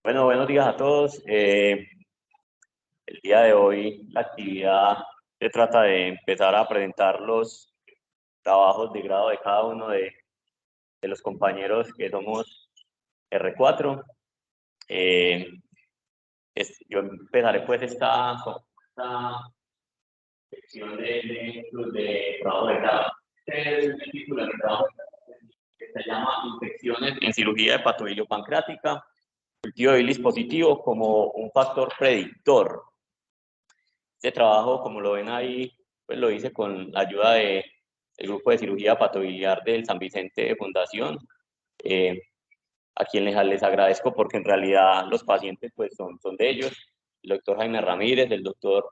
Bueno, buenos días a todos. El día de hoy la actividad se trata de empezar a presentar los trabajos de grado de cada uno de los compañeros que somos R4. Yo empezaré pues esta sección de trabajo de grado. Este es el título del trabajo que se llama Infecciones en cirugía hepatobiliar-pancreática, cultivo de bilis positivo como un factor predictor. Este trabajo, como lo ven ahí, pues lo hice con la ayuda del grupo de cirugía hepatobiliar del San Vicente de Fundación, a quien les agradezco porque en realidad los pacientes pues son de ellos, el doctor Jaime Ramírez, el doctor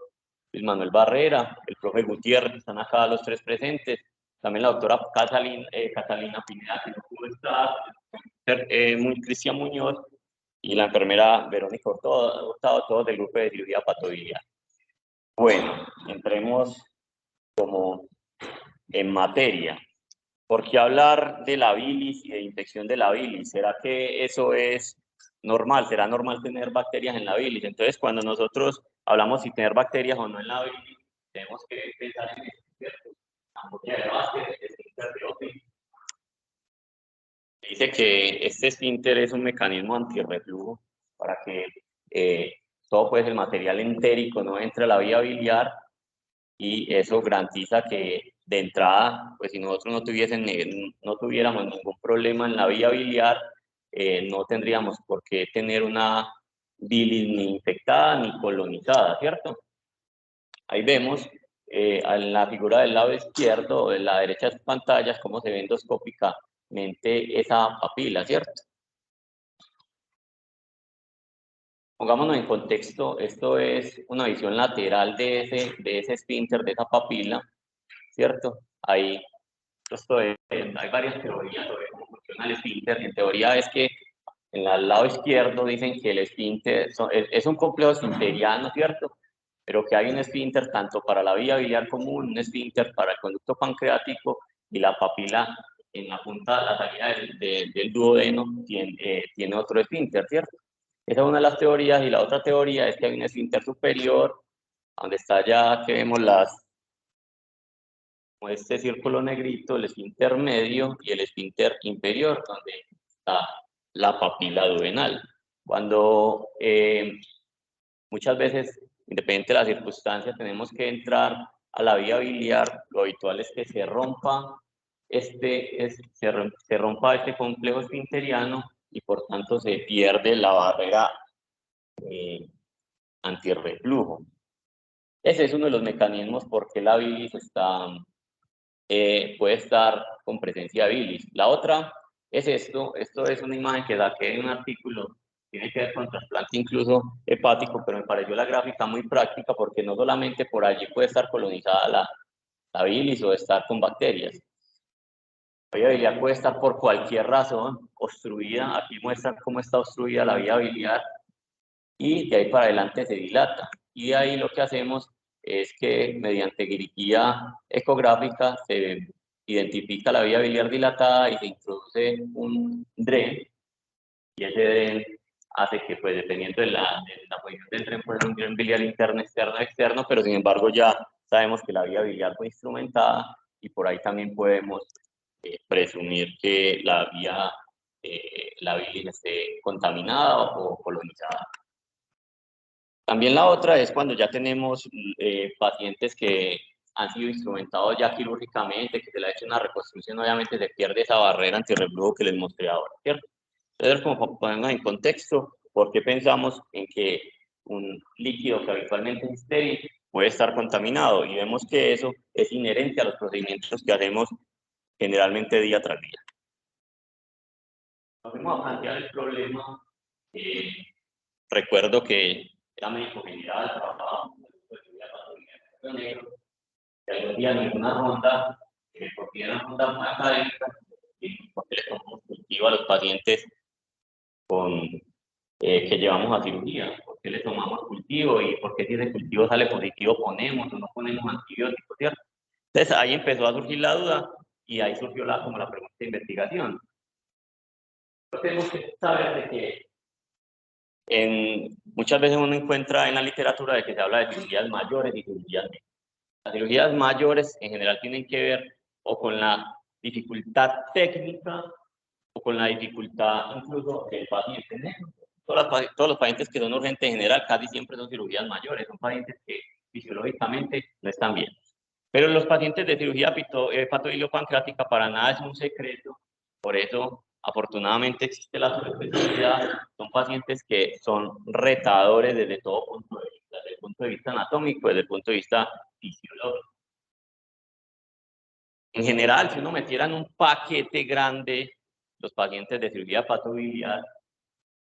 Luis Manuel Barrera, el profe Gutiérrez, están acá los tres presentes, también la doctora Catalina Pineda, que no pudo estar, Cristian Muñoz, y la enfermera Verónica Hurtado, todos del grupo de cirugía hepatobiliar. Bueno, entremos como en materia. ¿Por qué hablar de la bilis y de infección de la bilis? ¿Será que eso es normal? ¿Será normal tener bacterias en la bilis? Entonces, cuando nosotros hablamos si tener bacterias o no en la bilis, tenemos que pensar en esto, ¿cierto? Ampolla de Baker, esfínter de Otten. Dice que este esfínter es un mecanismo antirreflujo para que todo pues, el material entérico no entre a la vía biliar, y eso garantiza que de entrada, pues si nosotros no tuviéramos ningún problema en la vía biliar, no tendríamos por qué tener una bilis ni infectada ni colonizada, ¿cierto? Ahí vemos en la figura del lado izquierdo o de la derecha de las pantallas cómo se ve endoscópicamente esa papila, ¿cierto? Pongámonos en contexto, esto es una visión lateral de ese esfínter, de esa papila, ¿cierto? Hay varias teorías sobre cómo funciona el esfínter. En teoría es que en el lado izquierdo dicen que el esfínter es un complejo esfinteriano, ¿cierto? Pero que hay un esfínter tanto para la vía biliar común, un esfínter para el conducto pancreático, y la papila en la punta, la salida del duodeno tiene otro esfínter, ¿cierto? Esa es una de las teorías, y la otra teoría es que hay un esfínter superior, donde está ya que vemos este círculo negrito, el esfínter medio y el esfínter inferior, donde está la papila duodenal. Cuando muchas veces, independiente de la circunstancia, tenemos que entrar a la vía biliar, lo habitual es que se rompa se rompa este complejo esfinteriano, y por tanto se pierde la barrera antirreflujo. Ese es uno de los mecanismos por qué la bilis puede estar con presencia de bilis. La otra es esto es una imagen que saqué de un artículo, tiene que ver con trasplante incluso hepático, pero me pareció la gráfica muy práctica porque no solamente por allí puede estar colonizada la bilis o estar con bacterias. La vía biliar puede estar por cualquier razón obstruida. Aquí muestra cómo está obstruida la vía biliar, y de ahí para adelante se dilata. Y de ahí lo que hacemos es que mediante guía ecográfica se identifica la vía biliar dilatada y se introduce un DREN, y ese DREN hace que, pues dependiendo de la posición del DREN, puede ser un DREN biliar interno, externo, externo, pero sin embargo ya sabemos que la vía biliar fue instrumentada, y por ahí también podemos presumir que la bilis esté contaminada o colonizada. También la otra es cuando ya tenemos pacientes que han sido instrumentados ya quirúrgicamente, que se le ha hecho una reconstrucción, obviamente se pierde esa barrera antirreflujo que les mostré ahora, ¿cierto? Entonces, como ponemos en contexto, ¿por qué pensamos en que un líquido que habitualmente es estéril puede estar contaminado? Y vemos que eso es inherente a los procedimientos que hacemos generalmente día tras día. Vamos a plantear el problema. Recuerdo que era médico general, trabajaba en el que algún día en una ronda, porque era una ronda muy académica, y porque le tomamos cultivo a los pacientes que llevamos a cirugía, porque le tomamos cultivo y porque si ese cultivo sale positivo ponemos o no ponemos antibióticos, ¿cierto? Entonces ahí empezó a surgir la duda, y ahí surgió como la pregunta de investigación. Pero tenemos que saber de que muchas veces uno encuentra en la literatura de que se habla de cirugías mayores y cirugías menores. Las cirugías mayores en general tienen que ver o con la dificultad técnica o con la dificultad incluso del paciente. Todos los pacientes que son urgentes en general casi siempre son cirugías mayores, son pacientes que fisiológicamente no están bien. Pero los pacientes de cirugía hepatobiliopancreática para nada es un secreto, por eso afortunadamente existe la subespecialidad. Son pacientes que son retadores desde todo punto de vista, desde el punto de vista anatómico, desde el punto de vista fisiológico. En general, si uno metiera en un paquete grande los pacientes de cirugía hepatobiliar,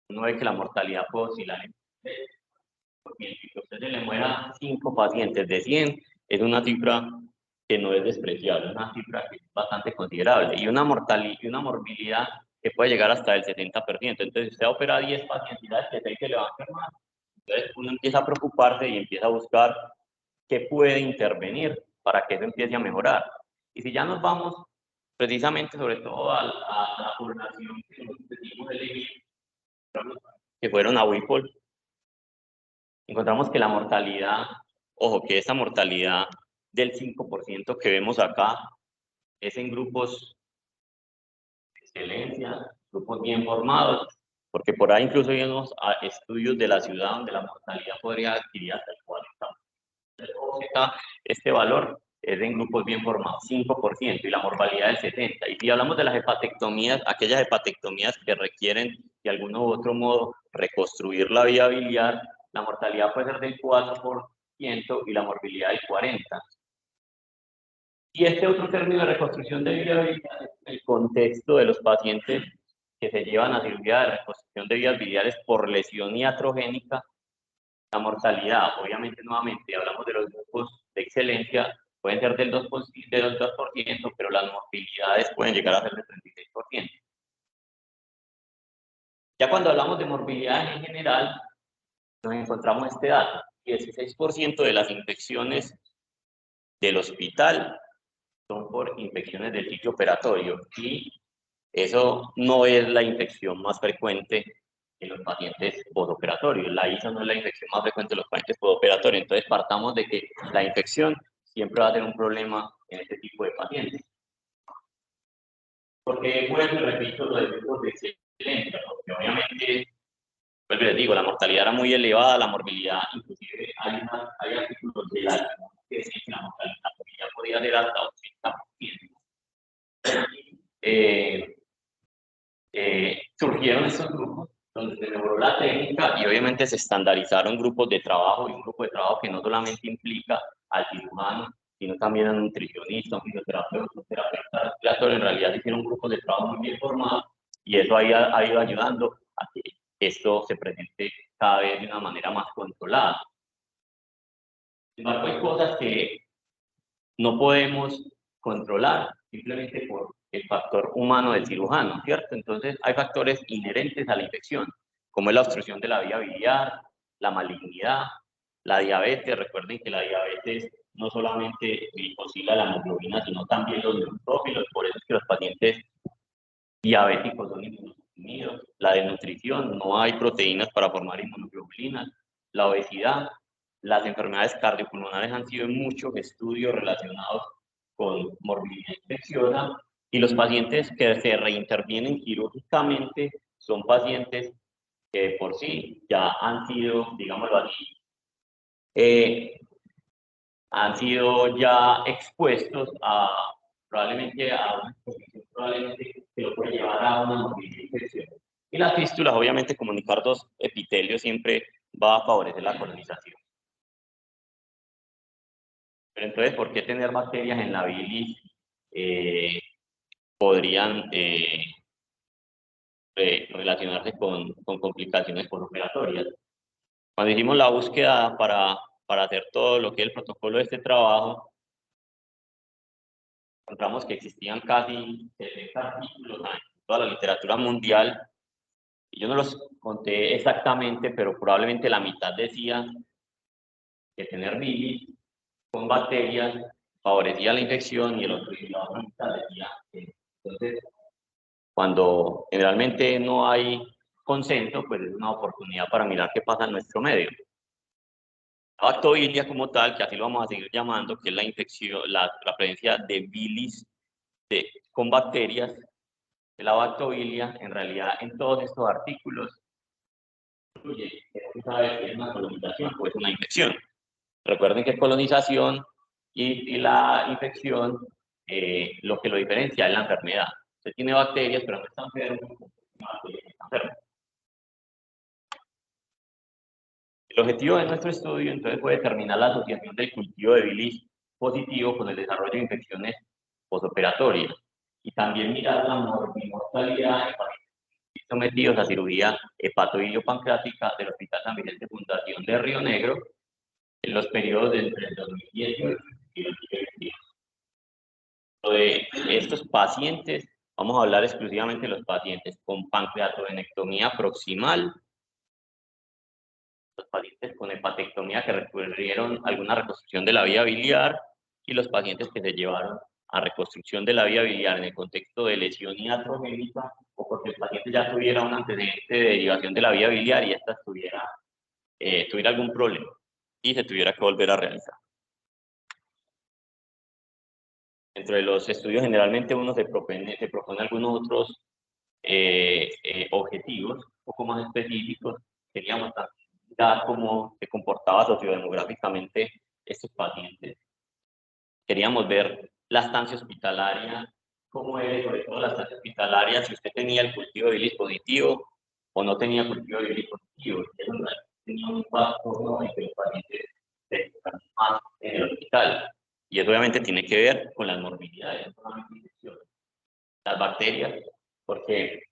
uno ve que la mortalidad puede oscilar en 3, porque si a usted se le muera 5 pacientes de 100, es una cifra que no es despreciable, es una cifra que es bastante considerable, y una mortalidad y una morbilidad que puede llegar hasta el 70%. Entonces, usted opera a 10 pacientes y sabe que 6 se le va a enfermar. Entonces, uno empieza a preocuparse y empieza a buscar qué puede intervenir para que eso empiece a mejorar. Y si ya nos vamos precisamente sobre todo a la población que nos decidimos elegir, que fueron a Whipple, encontramos que la mortalidad, ojo, que esa mortalidad del 5% que vemos acá es en grupos de excelencia, grupos bien formados, porque por ahí incluso hay unos estudios de la ciudad donde la mortalidad podría adquirir hasta el 40%. Este valor es en grupos bien formados, 5%, y la mortalidad del 70%. Y si hablamos de las hepatectomías, aquellas hepatectomías que requieren de algún u otro modo reconstruir la vía biliar, la mortalidad puede ser del 4% y la morbilidad del 40%. Y este otro término de reconstrucción de vía biliar es el contexto de los pacientes que se llevan a cirugía de reconstrucción de vías biliares por lesión iatrogénica. La mortalidad, obviamente, nuevamente, hablamos de los grupos de excelencia, pueden ser del 2%, pero las morbilidades pueden llegar a ser del 36%. Ya cuando hablamos de morbilidad en general, nos encontramos este dato: 16% de las infecciones del hospital son por infecciones del sitio operatorio, y eso no es la infección más frecuente en los pacientes postoperatorios. La ISA no es la infección más frecuente en los pacientes postoperatorios. Entonces, partamos de que la infección siempre va a ser un problema en este tipo de pacientes. Porque, bueno, repito, lo de grupos de excelencia, porque obviamente, pues les digo, la mortalidad era muy elevada, la morbilidad, inclusive hay artículos de la que dicen que la mortalidad podía ser hasta 80%. Surgieron estos grupos donde se mejoró la técnica y obviamente se estandarizaron grupos de trabajo, y un grupo de trabajo que no solamente implica al cirujano, sino también al nutricionista, un fisioterapeuta, un terapeuta respiratorio. En realidad se hicieron grupos de trabajo muy bien formados, y eso ha ido ayudando a que esto se presente cada vez de una manera más controlada. Sin embargo, hay cosas que no podemos controlar simplemente por el factor humano del cirujano, ¿cierto? Entonces, hay factores inherentes a la infección, como es la obstrucción de la vía biliar, la malignidad, la diabetes. Recuerden que la diabetes no solamente oscila la hemoglobina, sino también los neutrófilos. Por eso es que los pacientes diabéticos son inmunosuprimidos. La desnutrición, no hay proteínas para formar inmunoglobulinas. La obesidad, las enfermedades cardiopulmonares han sido en muchos estudios relacionados con morbilidad infecciosa, y los pacientes que se reintervienen quirúrgicamente son pacientes que por sí ya han sido, digámoslo así, han sido ya expuestos a probablemente a una exposición probablemente que lo puede llevar a una morbilidad infecciosa. Y las fístulas, obviamente, comunicar dos epitelios siempre va a favorecer la colonización. Pero entonces, ¿por qué tener bacterias en la bilis podrían relacionarse con complicaciones postoperatorias? Cuando hicimos la búsqueda para hacer todo lo que es el protocolo de este trabajo, encontramos que existían casi 70 artículos en toda la literatura mundial, y yo no los conté exactamente, pero probablemente la mitad decía que tener bilis con bacterias favorecía la infección, y la otra mitad decía que. Entonces, cuando generalmente no hay consento, pues es una oportunidad para mirar qué pasa en nuestro medio. La bactobilia como tal, que así lo vamos a seguir llamando, que es la infección, la presencia de bilis con bacterias de la bactobilia, en realidad en todos estos artículos, incluye que saber si es una colonización o es una infección. Recuerden que colonización y la infección, lo que lo diferencia es la enfermedad. Usted tiene bacterias, pero no está enfermo. El objetivo de nuestro estudio, entonces, fue determinar la asociación del cultivo de bilis positivo con el desarrollo de infecciones posoperatorias y también mirar la morbimortalidad en pacientes sometidos a cirugía hepatobiliopancreática del Hospital San Vicente Fundación de Río Negro en los periodos de entre el 2018 y el 2022. De estos pacientes, vamos a hablar exclusivamente de los pacientes con pancreatovenectomía proximal, los pacientes con hepatectomía que requirieron alguna reconstrucción de la vía biliar y los pacientes que se llevaron a reconstrucción de la vía biliar en el contexto de lesión iatrogénica o porque el paciente ya tuviera un antecedente de derivación de la vía biliar y esta tuviera algún problema y se tuviera que volver a realizar. Dentro de los estudios generalmente uno se propone algunos otros objetivos un poco más específicos. Queríamos dar cómo se comportaba sociodemográficamente estos pacientes. Queríamos ver la estancia hospitalaria, cómo era, sobre todo la estancia hospitalaria, si usted tenía el cultivo de bilis positivo o no tenía cultivo de bilis positivo. Eso tenía un impacto, ¿no?, en que los pacientes se encuentran más en el hospital. Y eso obviamente tiene que ver con las morbilidades, no solamente infecciones. Las bacterias, porque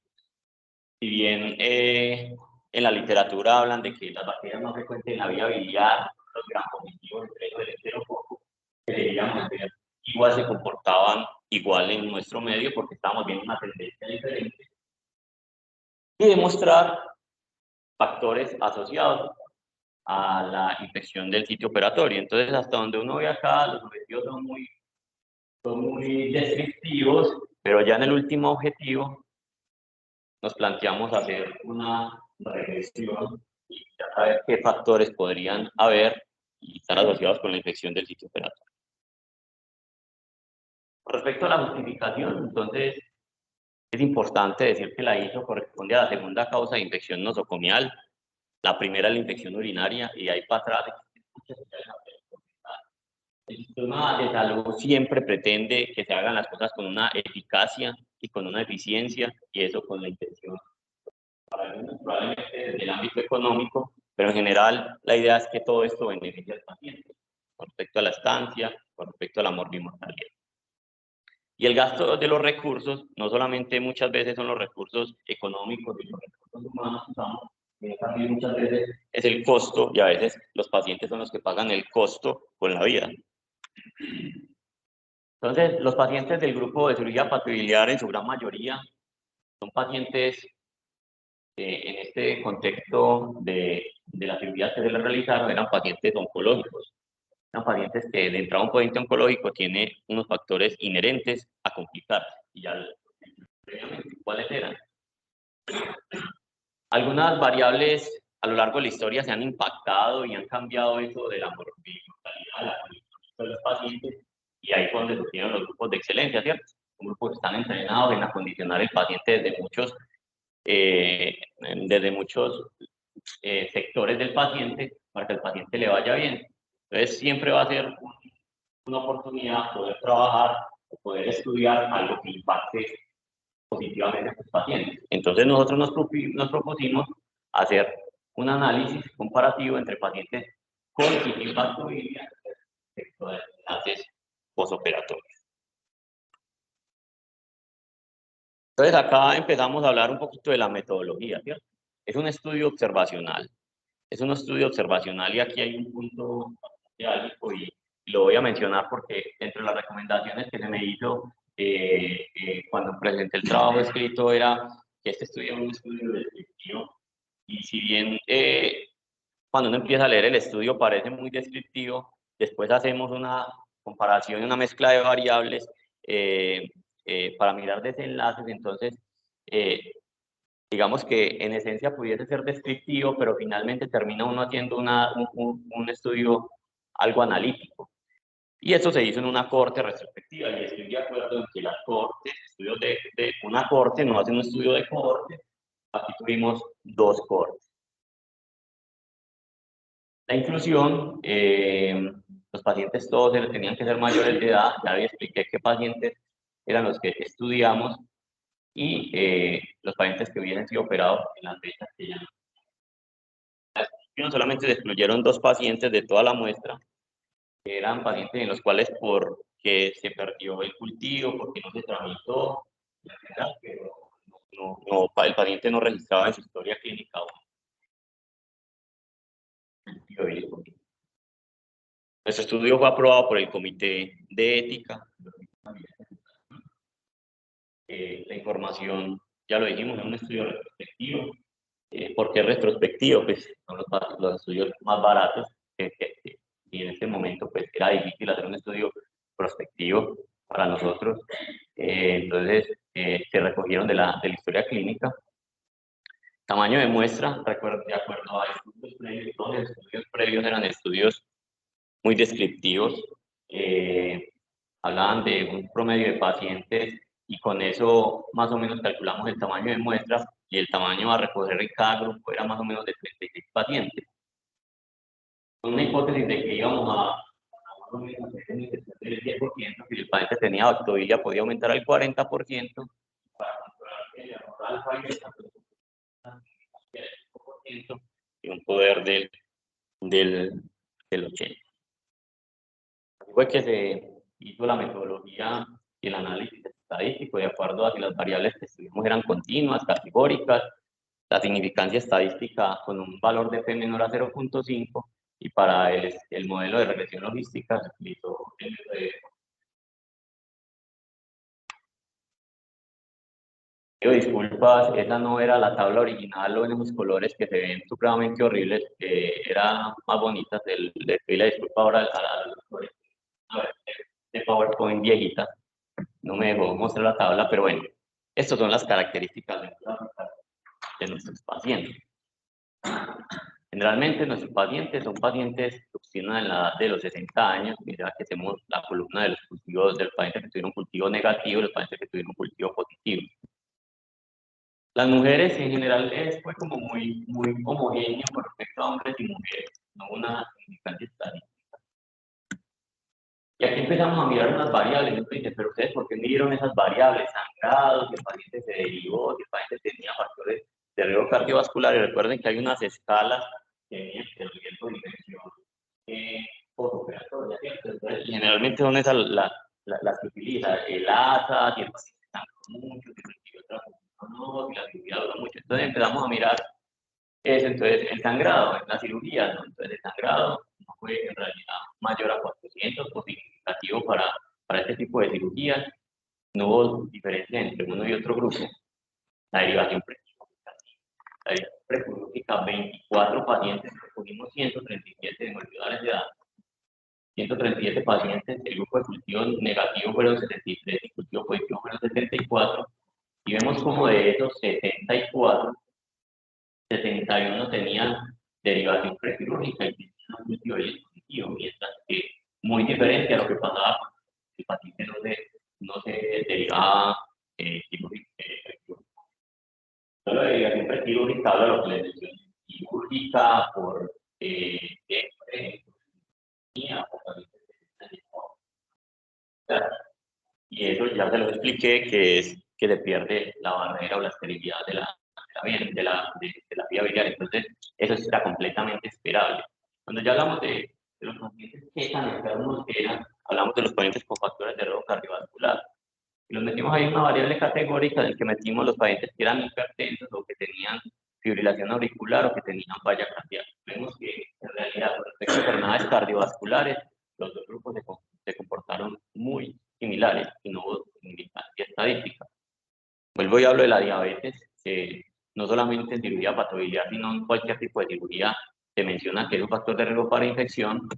si bien en la literatura hablan de que las bacterias más frecuentes en la vía biliar, los gram positivos, entre ellos el enterococo, que deberíamos ver, igual se comportaban igual en nuestro medio porque estábamos viendo una tendencia diferente y demostrar factores asociados a la infección del sitio operatorio. Entonces, hasta donde uno ve acá, los objetivos son muy descriptivos, pero ya en el último objetivo nos planteamos hacer una regresión y saber qué factores podrían haber y estar asociados con la infección del sitio operatorio. Con respecto a la justificación, entonces, es importante decir que la ISO corresponde a la segunda causa de infección nosocomial. La primera es la infección urinaria y ahí para atrás el sistema de salud siempre pretende que se hagan las cosas con una eficacia y con una eficiencia, y eso con la intención. Para algunos probablemente desde el ámbito económico, pero en general la idea es que todo esto beneficie al paciente, con respecto a la estancia, con respecto a la morbimortalidad. Y el gasto de los recursos, no solamente muchas veces son los recursos económicos y los recursos humanos que usamos, sino también muchas veces es el costo, y a veces los pacientes son los que pagan el costo con la vida. Entonces, los pacientes del grupo de cirugía hepatobiliar, en su gran mayoría, son pacientes en este contexto de las cirugías que se les realizaron, eran pacientes oncológicos. Eran pacientes que de entrada un paciente oncológico tiene unos factores inherentes a complicarse. Y ya previamente, ¿cuáles eran? Algunas variables a lo largo de la historia se han impactado y han cambiado eso de la mortalidad, la condición de los pacientes, y ahí fue donde surgieron los grupos de excelencia, ¿cierto? Un grupo que están entrenados en acondicionar el paciente desde muchos sectores del paciente para que el paciente le vaya bien. Entonces siempre va a ser una oportunidad poder trabajar o poder estudiar algo que impacte positivamente a estos pacientes. Entonces nosotros nos propusimos hacer un análisis comparativo entre pacientes con y sin bacterias respecto a enlaces posoperatorios. Entonces acá empezamos a hablar un poquito de la metodología, ¿cierto? Es un estudio observacional. Es un estudio observacional y aquí hay un punto álgico y lo voy a mencionar porque entre las recomendaciones que se me hizo cuando presenté el trabajo escrito era que este estudio es un estudio descriptivo y si bien cuando uno empieza a leer el estudio parece muy descriptivo, después hacemos una comparación y una mezcla de variables para mirar desenlaces, entonces digamos que en esencia pudiese ser descriptivo, pero finalmente termina uno haciendo un estudio algo analítico. Y eso se hizo en una corte retrospectiva, y estoy de acuerdo en que las cortes, estudios de una corte no hacen un estudio de corte. Aquí tuvimos dos cortes. La inclusión, los pacientes todos tenían que ser mayores de edad, ya les expliqué qué pacientes eran los que estudiamos, y los pacientes que hubiesen sido operados en las fechas que ya no. Solamente se excluyeron dos pacientes de toda la muestra, que eran pacientes en los cuales porque se perdió el cultivo, porque no se tramitó, pero el paciente no registraba en su historia clínica. Nuestro estudio fue aprobado por el Comité de Ética. La información, ya lo dijimos, es un estudio retrospectivo. ¿Por qué retrospectivo? Pues son los estudios más baratos, y en este momento pues era difícil hacer un estudio prospectivo para nosotros. Entonces se recogieron de la historia clínica. Tamaño de muestra, recuerdo, de acuerdo a estudios previos, todos los estudios previos eran estudios muy descriptivos. Hablaban de un promedio de pacientes, y con eso más o menos calculamos el tamaño de muestras, y el tamaño a recoger en cada grupo era más o menos de 36 pacientes. Con una hipótesis de que íbamos a más o menos el 10%, si el paciente tenía bactovilia podía aumentar al 40%, para controlar que el error alfa y beta el 5%, y un poder del 80%. Fue que se hizo la metodología y el análisis estadístico de acuerdo a si las variables que estuvimos eran continuas, categóricas, la significancia estadística con un valor de P menor a 0.5, y para el modelo de regresión logística se utilizó disculpas, esa no era la tabla original, o en esos colores que se ven supremamente horribles, eran más bonitas. Le pido la disculpa ahora a ver, de PowerPoint viejita, no me dejó mostrar la tabla, pero bueno, estas son las características de nuestros pacientes. Generalmente nuestros pacientes son pacientes que obtienen en la edad de los 60 años, mira que hacemos la columna de los cultivos del paciente que tuvieron cultivo negativo y los pacientes que tuvieron cultivo positivo. Las mujeres en general fue como muy homogéneo con respecto a hombres y mujeres, no una significancia estadística. Y aquí empezamos a mirar unas variables, ¿no? Dicen, pero ustedes, ¿por qué midieron esas variables? Sangrados, si el paciente se derivó, si el paciente tenía factores de riesgo cardiovascular. Y recuerden que hay unas escalas que miden el riesgo de infección postoperatoria, ¿cierto? Entonces, generalmente son esas las que utiliza el ASA, si el paciente sangró mucho, si recibió no, si la cirugía duró mucho. Entonces empezamos a mirar eso. Entonces el sangrado en la cirugía, ¿no? Entonces el sangrado no fue en realidad mayor a 400 o significativo para este tipo de cirugías. No hubo diferencia entre uno y otro grupo. La derivación prequirúrgica, 24 pacientes, recogimos 137, de mayor edad, 137 pacientes, el grupo de cultivo negativo fueron 73 y cultivo positivo fueron 74, y vemos como de esos 74, 71 tenían derivación prequirúrgica y tenían un cultivo positivo, mientras que muy diferente a lo que pasaba cuando el paciente no se derivaba quirúrgicamente. La derivación prequirúrgica habla de lo que les mencioné, quirúrgica por y eso ya se lo expliqué, que es que se pierde la barrera o la esterilidad de la vía biliar. Entonces, eso era completamente esperable. Cuando ya hablamos de los pacientes que tan enfermos eran, hablamos de los pacientes con factores de riesgo cardiovascular. Y los metimos ahí en una variable categórica, en el que metimos los pacientes que eran hipertensos o que tenían fibrilación auricular o que tenían falla cardíaca. Vemos que en realidad, con respecto a enfermedades cardiovasculares, los dos grupos se comportaron muy similares y no hubo significancia estadística. Vuelvo y hablo de la diabetes, que no solamente en cirugía patobiliar, sino en cualquier tipo de cirugía se menciona que es un factor de riesgo para infección.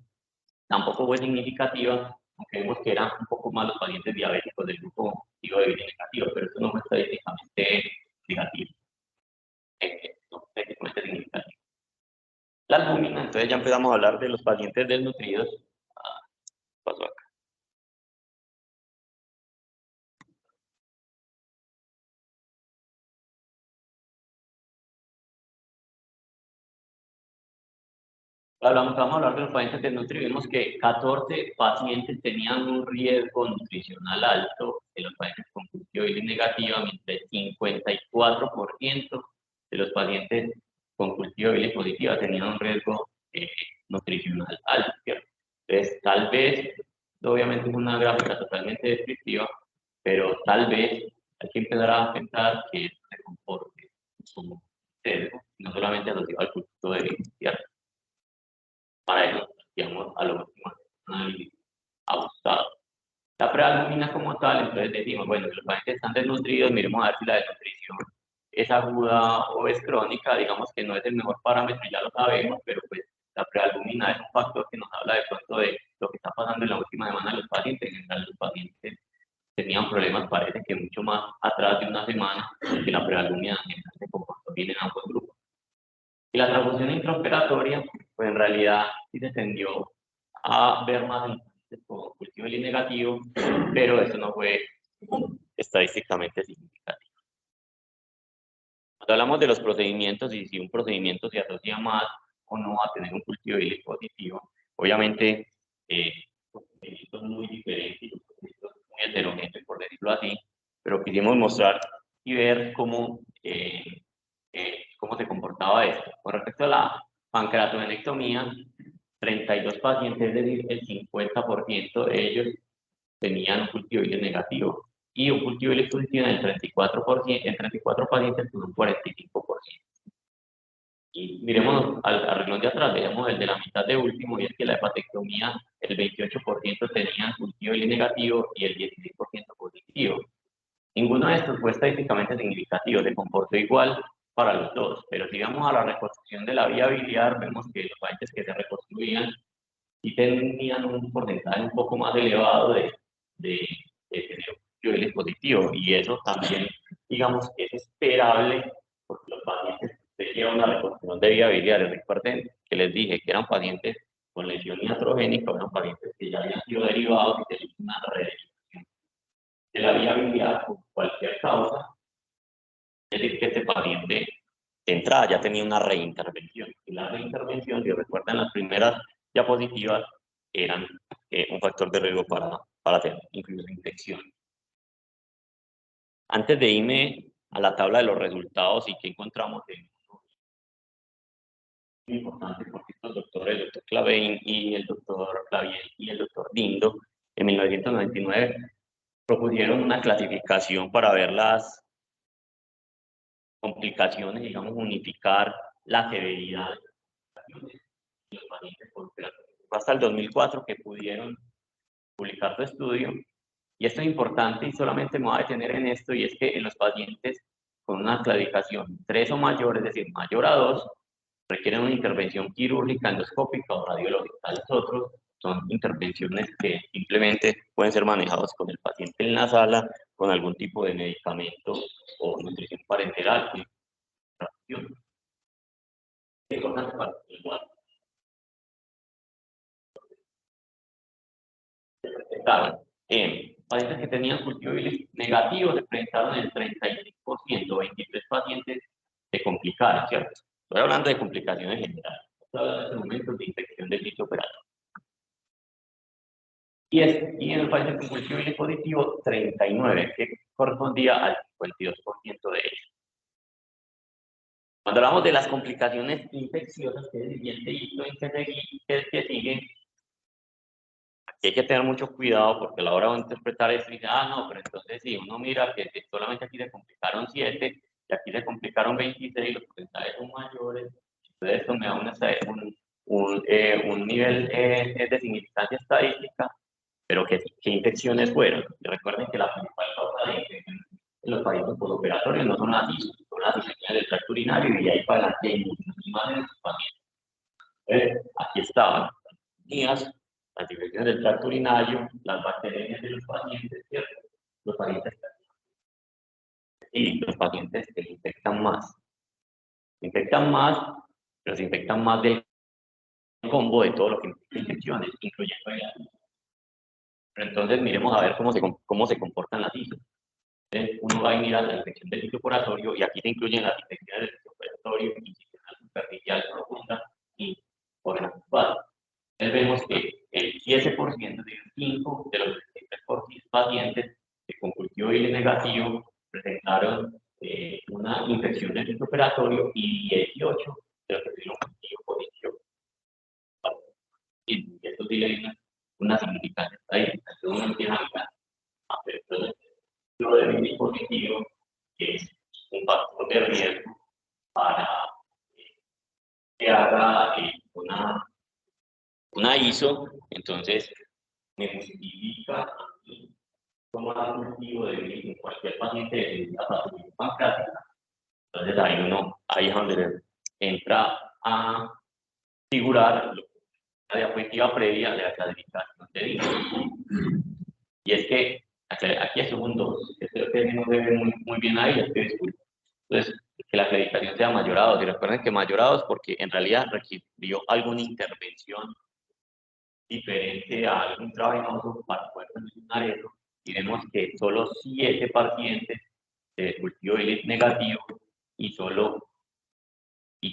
Tampoco fue significativa, aunque vemos que eran un poco más los pacientes diabéticos del grupo positivo de negativo, pero eso no fue estadísticamente negativo. no, técnicamente significativo. La albúmina, entonces ya empezamos a hablar de los pacientes desnutridos. Ah, pasó acá. Vamos a hablar de los pacientes desnutridos. Vimos que 14 pacientes tenían un riesgo nutricional alto de los pacientes con cultivo bilis negativa, mientras el 54% de los pacientes con cultivo bilis positiva tenían un riesgo nutricional alto, ¿cierto? Entonces, tal vez, obviamente es una gráfica totalmente descriptiva, pero tal vez hay que empezar a pensar que esto se comporte como sesgo, no solamente asociado al cultivo de bilis, ¿cierto? Para eso, digamos, a lo último, análisis ajustado. La prealbumina como tal, entonces decimos, bueno, si los pacientes están desnutridos, miremos a ver si la desnutrición es aguda o es crónica, digamos que no es el mejor parámetro, ya lo sabemos, pero pues la prealbumina es un factor que nos habla de pronto de lo que está pasando en la última semana de los pacientes. En general, los pacientes tenían problemas, parece que mucho más atrás de una semana, que la prealbumina en general se comportó bien en ambos grupos. Y la transfusión intraoperatoria, pues en realidad sí se tendió a ver más en con cultivo L negativo, pero eso no fue estadísticamente significativo. Cuando hablamos de los procedimientos y si un procedimiento se asocia más o no a tener un cultivo L positivo, obviamente los procedimientos son muy diferentes, los procedimientos son muy heterogéneos, por decirlo así, pero quisimos mostrar y ver cómo se comportaba esto. Con respecto a la pancreatovenectomía, 32 pacientes, es decir, el 50% de ellos tenían un cultivo bilis negativo y un cultivo bilis positivo en el 34%, en 34 pacientes con un 45%. Y miremos al renglón de atrás, veamos el de la mitad de último, y es que la hepatectomía, el 28% tenían cultivo bilis negativo y el 16% positivo. Ninguno de estos fue estadísticamente significativo, se comportó igual para los dos, pero si vamos a la reconstrucción de la vía biliar, vemos que los pacientes que se reconstruían y tenían un porcentaje un poco más elevado de tener un positivo, y eso también, digamos, es esperable porque los pacientes que llevan una reconstrucción de vía biliar, recuerden que les dije que eran pacientes con lesión iatrogénica, eran pacientes que ya habían sido derivados y tenían una reedificación de la vía biliar por cualquier causa, es decir, que este paciente de entrada ya tenía una reintervención. Y la reintervención, si recuerdan las primeras diapositivas, eran un factor de riesgo para tener incluso infección. Antes de irme a la tabla de los resultados y qué encontramos en muy importante porque estos doctores, el doctor Clavein y el doctor Claviel y el doctor Dindo, en 1999 propusieron una clasificación para ver las complicaciones, digamos, unificar la severidad de los pacientes con operación. Fue hasta el 2004 que pudieron publicar su estudio, y esto es importante y solamente me voy a detener en esto, y es que en los pacientes con una clasificación 3 o mayor, es decir, mayor a 2, requieren una intervención quirúrgica, endoscópica o radiológica. Los otros son intervenciones que simplemente pueden ser manejados con el paciente en la sala, con algún tipo de medicamento o nutrición parenteral. ¿Qué cosas para igual? Estaban pacientes que tenían cultivo bilis negativo se presentaron el 36%, 23 pacientes se complicaron, ¿cierto? Estoy hablando de complicaciones generales. Estoy hablando en este momento de infección del sitio operatorio. Y en el paciente con cultivo bilis positivo, 39, que correspondía al 52% de ellos. Cuando hablamos de las complicaciones infecciosas, que es el siguiente hito en que sigue, hay que tener mucho cuidado porque a la hora de interpretar esto dice, no, pero entonces si uno mira que solamente aquí se complicaron 7 y aquí se complicaron 26, los porcentajes son mayores, entonces esto me da un nivel de significancia estadística, pero ¿qué infecciones fueron? Y recuerden que la principal causa de infección en los pacientes postoperatorios no son las ISO, son las infecciones del tracto urinario, y de ahí para adelante hay muchas imágenes de sus pacientes. Aquí estaban las infecciones del tracto urinario, las bacterias de los pacientes, ¿cierto? Los pacientes y los pacientes que infectan más. Se infectan más, pero se infectan más del combo de todo lo que implica infecciones, incluyendo el ISO. Pero entonces miremos a ver cómo se comportan las ISO. Entonces, uno va y mira la infección del sitio operatorio y aquí se incluyen las infecciones del sitio operatorio, incisional, superficial, profunda y porenasal. Entonces vemos que el 7% de 5 de los 63 pacientes con cultivo bilis negativo presentaron una infección del sitio operatorio y 18 de los que tuvieron cultivo positivo. Y esto tiene una significancia estadística. Entonces uno empieza a mirar a ver, lo de bilis positivo, que es un factor de riesgo para que haga una ISO, entonces me justifica tomar cultivo de bilis en cualquier paciente de la patología pancreática. Entonces ahí es donde entra a figurar la diapositiva previa de la clasificación de bilis. Y es que aquí es un 2, que creo que no se ve muy bien ahí, es que disculpo. Entonces, que la acreditación sea mayorados. Y recuerden que mayorados porque en realidad requirió alguna intervención diferente a algún trabajo para poder solucionar eso. Y vemos que solo 7 pacientes de cultivo bilis negativo y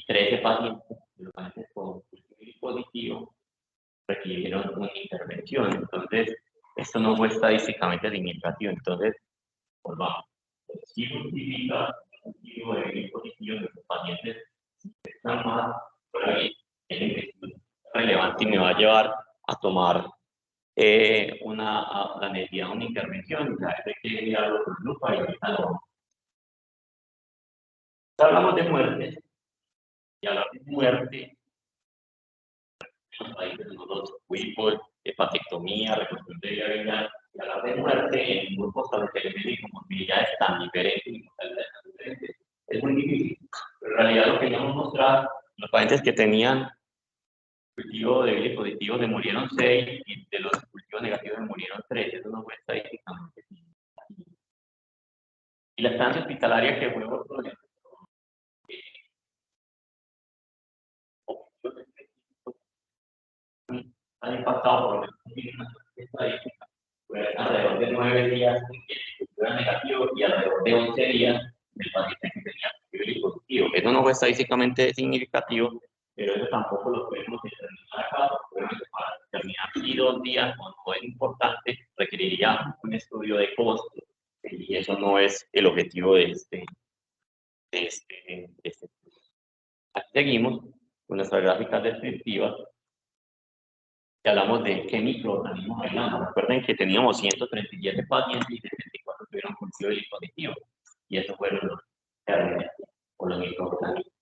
13 pacientes con cultivo bilis positivo requirieron una intervención. Entonces, esto no fue estadísticamente significativo. Entonces, volvamos. Si justifica un cultivo de bilis positivo de los pacientes que están más, por ahí es relevante y me va a llevar a tomar la necesidad de una intervención. Ya sé que mirarlo con lupa y ahorita lo. Hablamos de muertes, y hablar de muerte, los WIPOL, hepatectomía, reconstrucción de vía renal, y hablar de muerte en grupos que como ya es tan diferente y mortalidad tan diferente, es muy difícil. Pero en realidad lo que hemos mostrado, los pacientes que tenían cultivo de bilis positivo se murieron 6 y de los cultivos negativos se murieron 3. Eso no fue estadísticamente. Y la estancia hospitalaria que fue otro han impactado por una estadística. Fue alrededor de 9 días que era negativo y alrededor de 11 días del paciente que tenía bilis positivo. Eso no fue estadísticamente significativo, pero eso tampoco lo podemos determinar acá. Para determinar si 2 días cuando es importante requeriría un estudio de costo y eso no es el objetivo de este. Aquí seguimos con nuestras gráficas descriptivas. Y hablamos de qué microorganismos hablamos. Recuerden que teníamos 137 pacientes y 74 tuvieron cultivo bilis positivo. Y esos fueron los gérmenes o los microorganismos.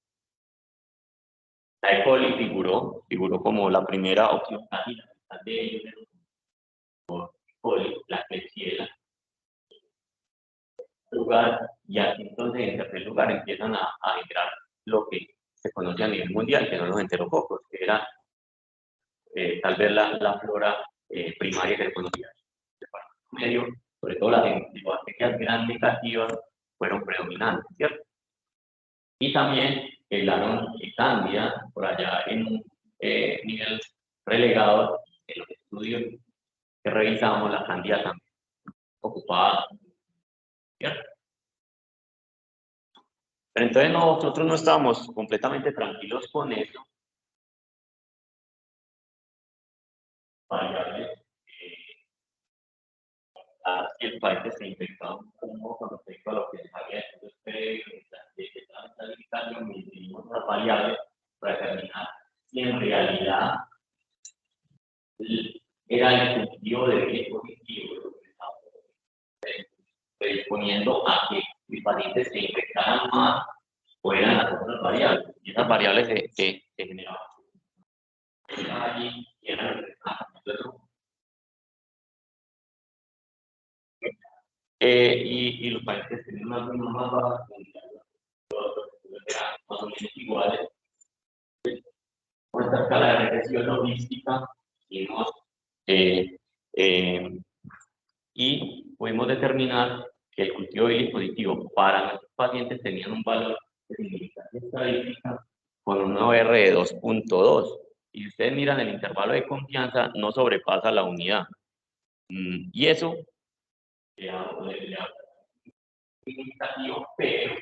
La E. coli figuró como la primera opción casi la mitad de ellos, la Klebsiella. Y aquí entonces en tercer lugar empiezan a entrar lo que se conoce a nivel mundial, que son los enterococos, que era tal vez la flora primaria que se conocía. Medio, sobre todo las bacterias gram negativas fueron predominantes, ¿cierto? Y también el Aron Cándida, por allá en un nivel relegado, en los estudios que revisamos, la Cándida también ocupaba, ¿cierto? Pero entonces nosotros no estábamos completamente tranquilos con eso. Variables, si el paciente se infectaba un poco con respecto a lo que se había hecho previo, de la calificación, medimos las variables para determinar si en realidad era el cultivo de bilis positivo lo que estaba predisponiendo a que mis pacientes se infectaran más o eran las otras variables. Y esas variables se generaban allí y eran y los pacientes tenían unas normas más bajas, eran más o menos iguales. Con esta escala de regresión logística y pudimos determinar que el cultivo bilis positivo para nuestros pacientes tenían un valor significancia estadística con un OR de 2.2. Y si ustedes miran el intervalo de confianza, no sobrepasa la unidad. Y eso le da significativo, pero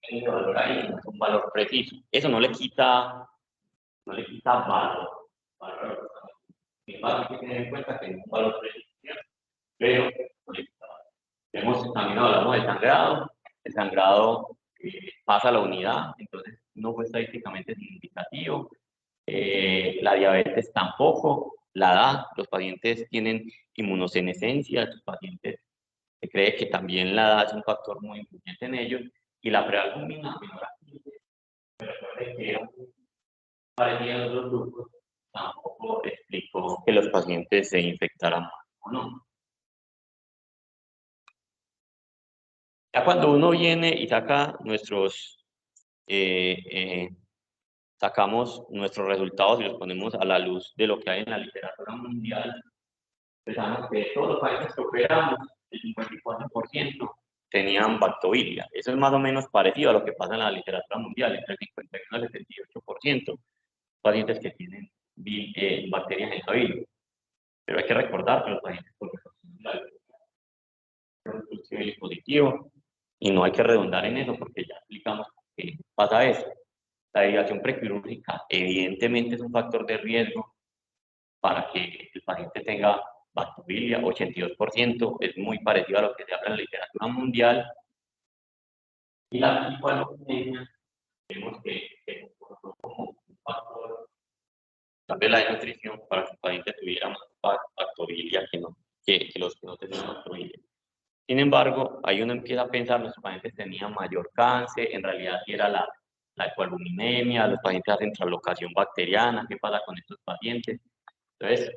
el valor ahí no es un valor preciso. Eso no le quita valor. Sin embargo, hay que tener en cuenta que es un valor preciso, pero también hablamos del sangrado. El sangrado pasa a la unidad, entonces no fue estadísticamente significativo. La diabetes tampoco, la edad, los pacientes tienen inmunosenescencia, los pacientes se cree que también la edad es un factor muy influyente en ellos, y la prealbumina menor a 15, recuerde que era parecida a los dos grupos, tampoco explicó que los pacientes se infectaran o no. Ya cuando uno viene y saca sacamos nuestros resultados y los ponemos a la luz de lo que hay en la literatura mundial, pensamos que todos los países que operamos, el 54% tenían bactoviria. Eso es más o menos parecido a lo que pasa en la literatura mundial, entre el 51 y el 78%, pacientes que tienen bacterias en la bilis. Pero hay que recordar que los pacientes con bilis positivo, y no hay que redundar en eso porque ya explicamos qué pasa eso. La derivación prequirúrgica evidentemente es un factor de riesgo para que el paciente tenga bactoviria, 82%, es muy parecido a lo que se habla en la literatura mundial. Y la hipoaluminemia, vemos que como un factor también la desnutrición para que el paciente tuviera más bactoviria que los que no tenían bactoviria. Sin embargo, ahí uno empieza a pensar, los pacientes tenían mayor cáncer, en realidad sí era la hipoaluminemia, los pacientes hacen translocación bacteriana, ¿qué pasa con estos pacientes? Entonces,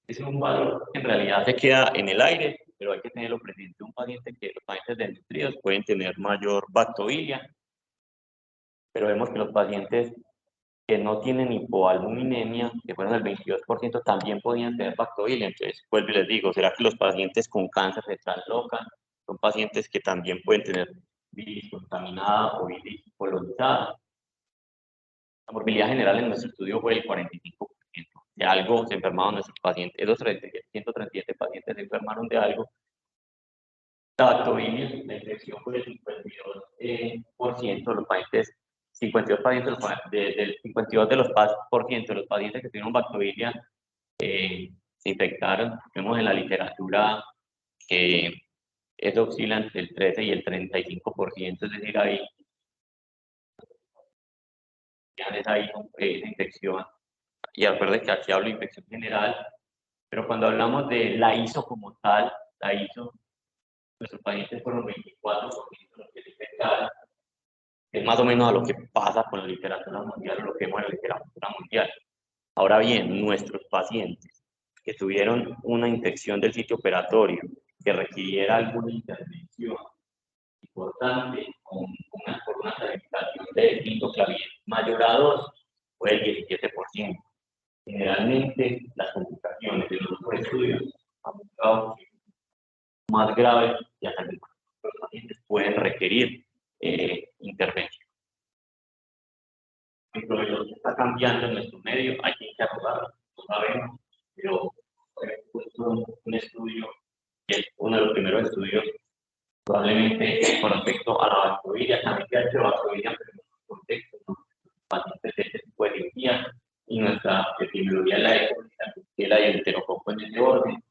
es un valor que en realidad se queda en el aire, pero hay que tenerlo presente. Un paciente que los pacientes desnutridos pueden tener mayor bactoviria, pero vemos que los pacientes que no tienen hipoalbuminemia, que fueron el 22%, también podían tener bactoviria. Entonces, vuelvo y les digo, ¿será que los pacientes con cáncer se translocan? Son pacientes que también pueden tener bilis contaminada o bilis colonizada. La morbilidad general en nuestro estudio fue el 45%. De algo se enfermaron nuestros pacientes. Esos 137 pacientes se enfermaron de algo. La bactoviria, la infección fue del 52% de los pacientes, 52 pacientes, del 52 de los por ciento de los pacientes que tuvieron bactoviria se infectaron. Vemos en la literatura que eso oscila entre el 13 y el 35%, es decir, ahí ya es ahí esa infección. Y recuerden que aquí hablo de infección general, pero cuando hablamos de la ISO como tal, la ISO, nuestros pacientes fueron 24% los que se infectaron. Es más o menos a lo que pasa con la literatura mundial o lo que vemos en la literatura mundial. Ahora bien, nuestros pacientes que tuvieron una infección del sitio operatorio, que requiriera alguna intervención importante por una calificación de indoclavier mayor a 2, fue el 17%. Generalmente, las complicaciones de los otros estudios han mostrado que más graves y hasta que los pacientes pueden requerir intervención. Lo que está cambiando en nuestro medio, hay que interrogarlo, lo sabemos, pero un estudio, que es uno de los primeros estudios, probablemente con respecto a la bacteria, también se ha hecho bacteria, pero en otro contexto, ¿no? Pacientes de este tipo de cirugía, y nuestra epidemiología la de la enterococo en ese orden,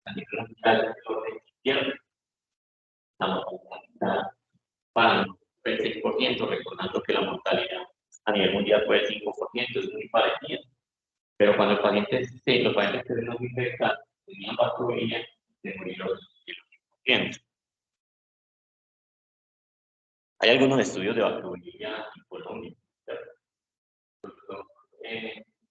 a nivel mundial, en el orden izquierdo, estamos para el 6%, recordando que la mortalidad a nivel mundial fue el 5%, es muy parecido. Pero cuando los pacientes que se nos infectan tenían bacteria, se murieron el 5%. Hay algunos estudios de bacteria en Colombia.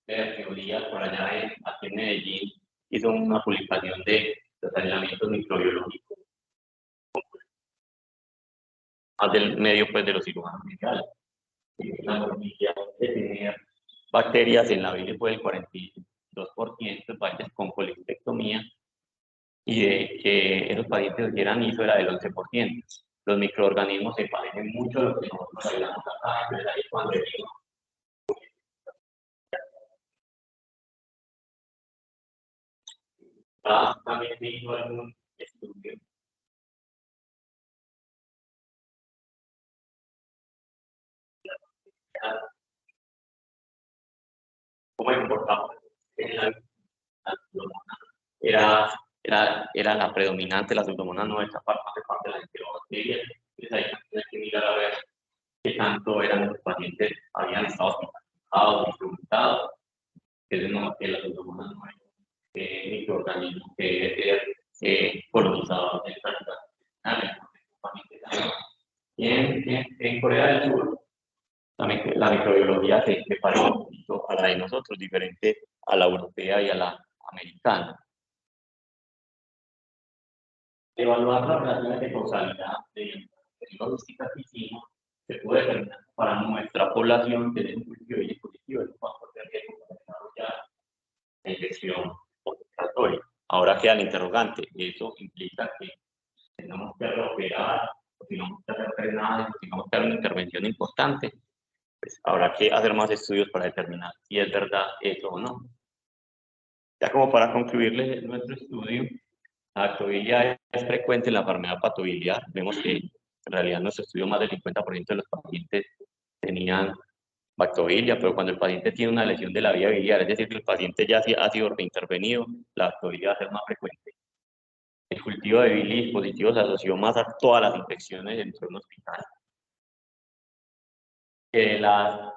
Teoría por allá aquí en Medellín hizo una publicación de los aislamientos microbiológicos más del medio pues de los cirujanos generales. La morbilidad de tener bacterias en la bilis fue del 42%, de pacientes con colecistectomía, y de que esos pacientes hicieran ISO era del 11%. los microorganismos se parecen mucho a lo que nosotros hablamos acá, entonces ahí es cuando digo, también se hizo algún estudio cómo importamos era, era la predominante, la pseudomonas no esa parte hace parte de la enterobacteria, entonces ahí hay que mirar a ver qué tanto eran los pacientes, habían estado hospitalizados, instrumentados, que la pseudomonas no es microorganismo que debe ser colonizador de estas y en Corea del Sur, la microbiología se parece un poquito a la de nosotros, diferente a la europea y a la americana. Evaluar las relaciones de causalidad de logística que hicimos se puede determinar para nuestra población tener un cultivo y dispositivo de factor de riesgo para desarrollar la infección respiratoria. Ahora queda el interrogante, eso implica que tengamos que operar, o tengamos que hacer frenadas, o tengamos que hacer una intervención importante, pues habrá que hacer más estudios para determinar si es verdad eso o no. Ya como para concluirles nuestro estudio, la bactovilia es frecuente en la enfermedad patobiliar. Vemos que en realidad en nuestro estudio más del 50% de los pacientes tenían bactovilia, pero cuando el paciente tiene una lesión de la vía biliar, es decir, que el paciente ya ha sido reintervenido, la bactovilia va a ser más frecuente. El cultivo de bilis positivo se asoció más a todas las infecciones dentro de un hospital. Que la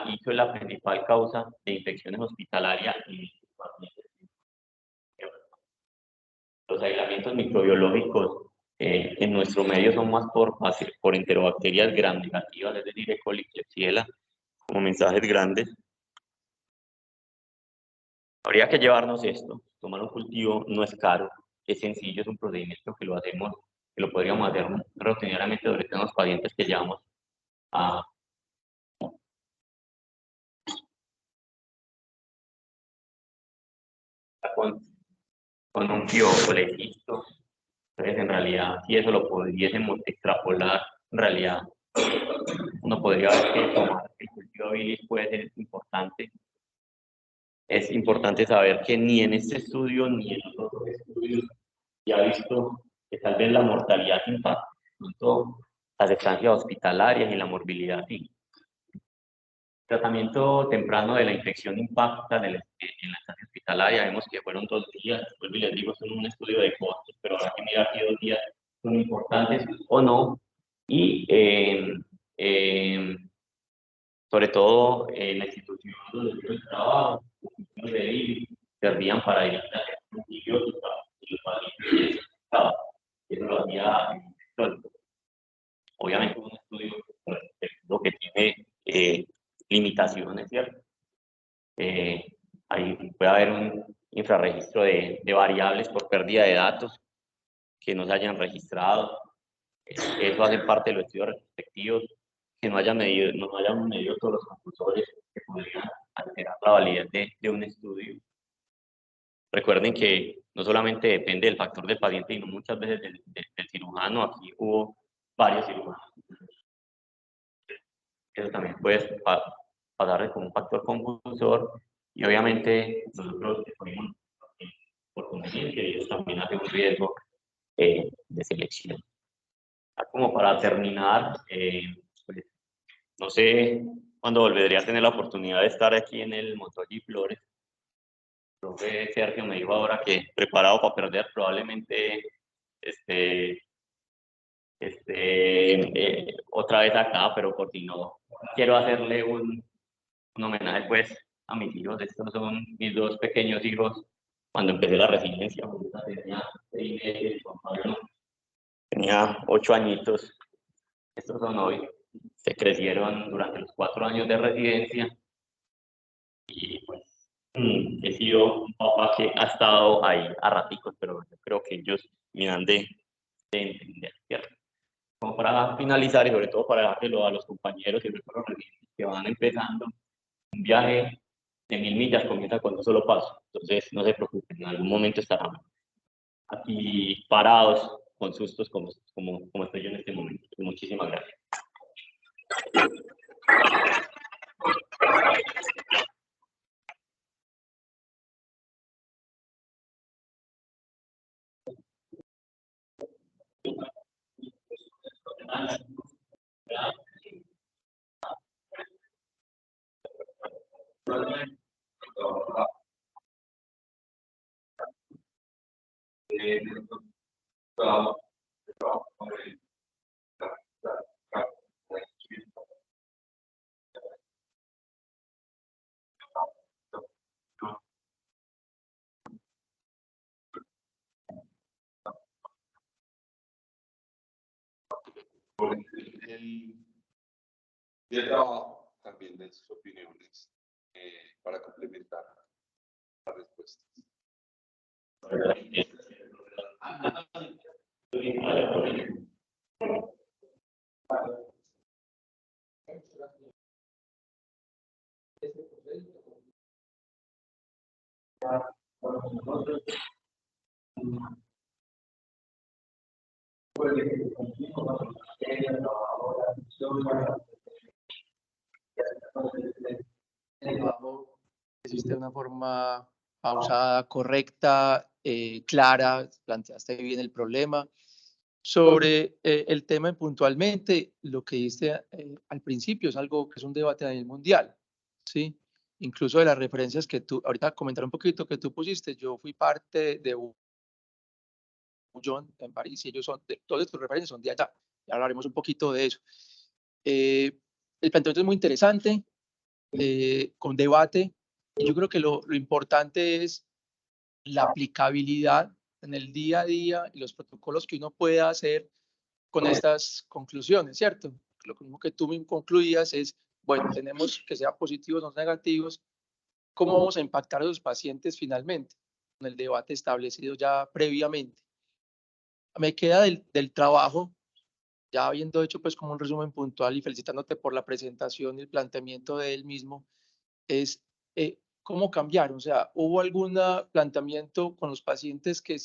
ISO es la principal causa de infecciones hospitalarias y los aislamientos microbiológicos en nuestro medio son más por enterobacterias gram negativas, es decir, E. coli, Klebsiella, como mensajes grandes. Habría que llevarnos esto. Tomar un cultivo no es caro, es sencillo, es un procedimiento que lo hacemos, que lo podríamos hacer rutinariamente durante los pacientes que llevamos a con un piocolecisto. Entonces, en realidad, si eso lo pudiésemos extrapolar, en realidad, uno podría ver que tomar el cultivo de bilis puede ser importante. Es importante saber que ni en este estudio ni en los otros estudios se ha visto que tal vez la mortalidad impacta, tanto las estancias hospitalarias y la morbilidad sí. El tratamiento temprano de la infección impacta en la estancia hospitalaria. Vemos que fueron 2 días, vuelvo y les digo, son un estudio de costos, pero habrá que mirar si 2 días son importantes o no. Y sobre todo en la institución donde yo trabajo, los de IBI servían para ir a hacer antibióticos y los pacientes eso lo hacía obviamente un estudio lo que tiene limitaciones, ¿cierto? Ahí puede haber un infrarregistro de variables por pérdida de datos que no se hayan registrado. Eso hace parte de los estudios retrospectivos, que no hayan medido todos los compulsores que podrían alterar la validez de un estudio. Recuerden que no solamente depende del factor del paciente, sino muchas veces del cirujano. Aquí hubo varios cirujanos. Eso también puede pasar como un factor compulsor y obviamente nosotros ponemos por conveniencia y eso también hace un riesgo de selección. Como para terminar, pues, no sé cuándo volveré a tener la oportunidad de estar aquí en el Montoya y Flores. El profe Sergio me dijo ahora que preparado para perder probablemente otra vez acá, pero por si no, quiero hacerle un homenaje pues a mis hijos. Estos son mis 2 pequeños hijos cuando empecé la residencia. Tenía 6 meses, Juan Pablo tenía 8 añitos. Estos son hoy. Se crecieron durante los 4 años de residencia y pues he sido un papá que ha estado ahí a raticos, pero yo creo que ellos me han de entender, ¿cierto? Como para finalizar y sobre todo para dárselo a los compañeros y los que van empezando, un viaje de 1000 millas comienza con un solo paso. Entonces, no se preocupen, en algún momento estarán aquí parados con sustos como estoy yo en este momento. Muchísimas gracias. Y el trabajo también de sus opiniones para complementar las respuestas. Hiciste de una forma pausada, correcta, clara, planteaste bien el problema. Sobre el tema puntualmente, lo que dijiste al principio es algo que es un debate a nivel mundial, ¿sí? Incluso de las referencias que tú, ahorita comentar un poquito que tú pusiste, yo fui parte de Bouillon en París y ellos son, todas tus referencias son de allá, ya hablaremos un poquito de eso. El planteamiento es muy interesante, con debate, y yo creo que lo importante es la aplicabilidad en el día a día y los protocolos que uno pueda hacer con estas conclusiones, ¿cierto? Lo mismo que tú me concluías es, bueno, tenemos que sean positivos o negativos, ¿cómo vamos a impactar a los pacientes finalmente? Con el debate establecido ya previamente. Me queda del trabajo, ya habiendo hecho pues como un resumen puntual y felicitándote por la presentación y el planteamiento de él mismo, es cómo cambiar. O sea, ¿hubo algún planteamiento con los pacientes que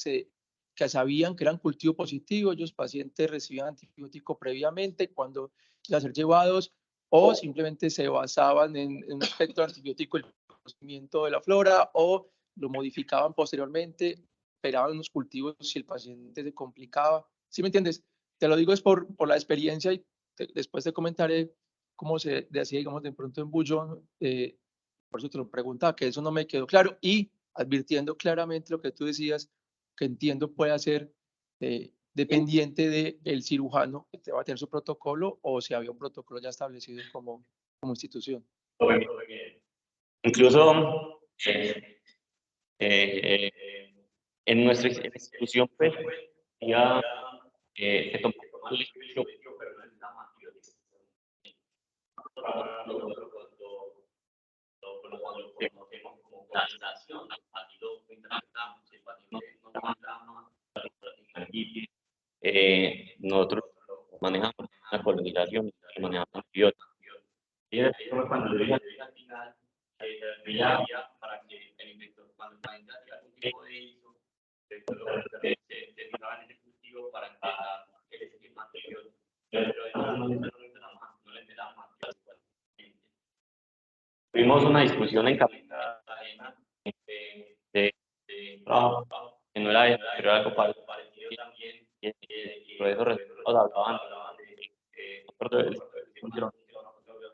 sabían que eran cultivo positivo? Ellos pacientes recibían antibiótico previamente cuando iban a ser llevados, o simplemente se basaban en un espectro antibiótico, el conocimiento de la flora, o lo modificaban posteriormente, esperaban unos cultivos si el paciente se complicaba. ¿Sí me entiendes? Te lo digo es por la experiencia y después te comentaré cómo se decía, digamos, de pronto en Bouillon, por eso te lo preguntaba, que eso no me quedó claro, y advirtiendo claramente lo que tú decías, que entiendo puede ser dependiente del cirujano que te va a tener su protocolo, o si había un protocolo ya establecido como institución. Incluso en nuestra institución, pues, ya se tomó más el estudio, pero no necesitamos antibióticos. Lo conocemos como colonización, aquí lo interpretamos, el paciente no entramos nosotros manejamos la colonización y manejamos antibióticos. Y después cuando le dije al final, ya para que el inventor, cuando el paciente hacía algún tipo de ISO, se fijaba en ese cultivo para empezar el esquema anterior. Pero no le empezamos antibióticos al paciente. Tuvimos una discusión en Capitán de trabajo, que no era eso, pero era algo parecido también, y por eso resultados hablaban de nosotros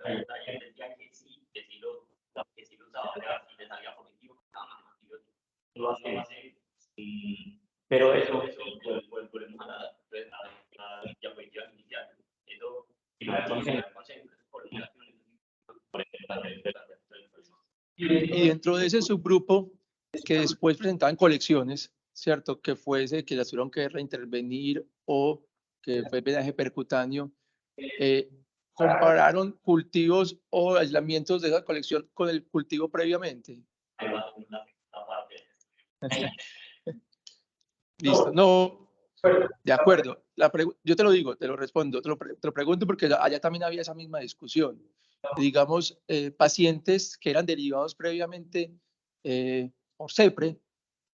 decía que sí lo usaba, si le salía positivo, estaba más antibiótico. Lo hace, pero eso volvemos a la diapositiva inicial. Eso, si no hay consenso, por y dentro de ese subgrupo que después presentaban colecciones, ¿cierto? Que fue ese que las tuvieron que reintervenir o que fue vendaje percutáneo, ¿compararon cultivos o aislamientos de esa colección con el cultivo previamente? Listo, no, de acuerdo. Yo te lo digo, te lo respondo, te lo pregunto porque allá también había esa misma discusión. Digamos, pacientes que eran derivados previamente por CEPRE,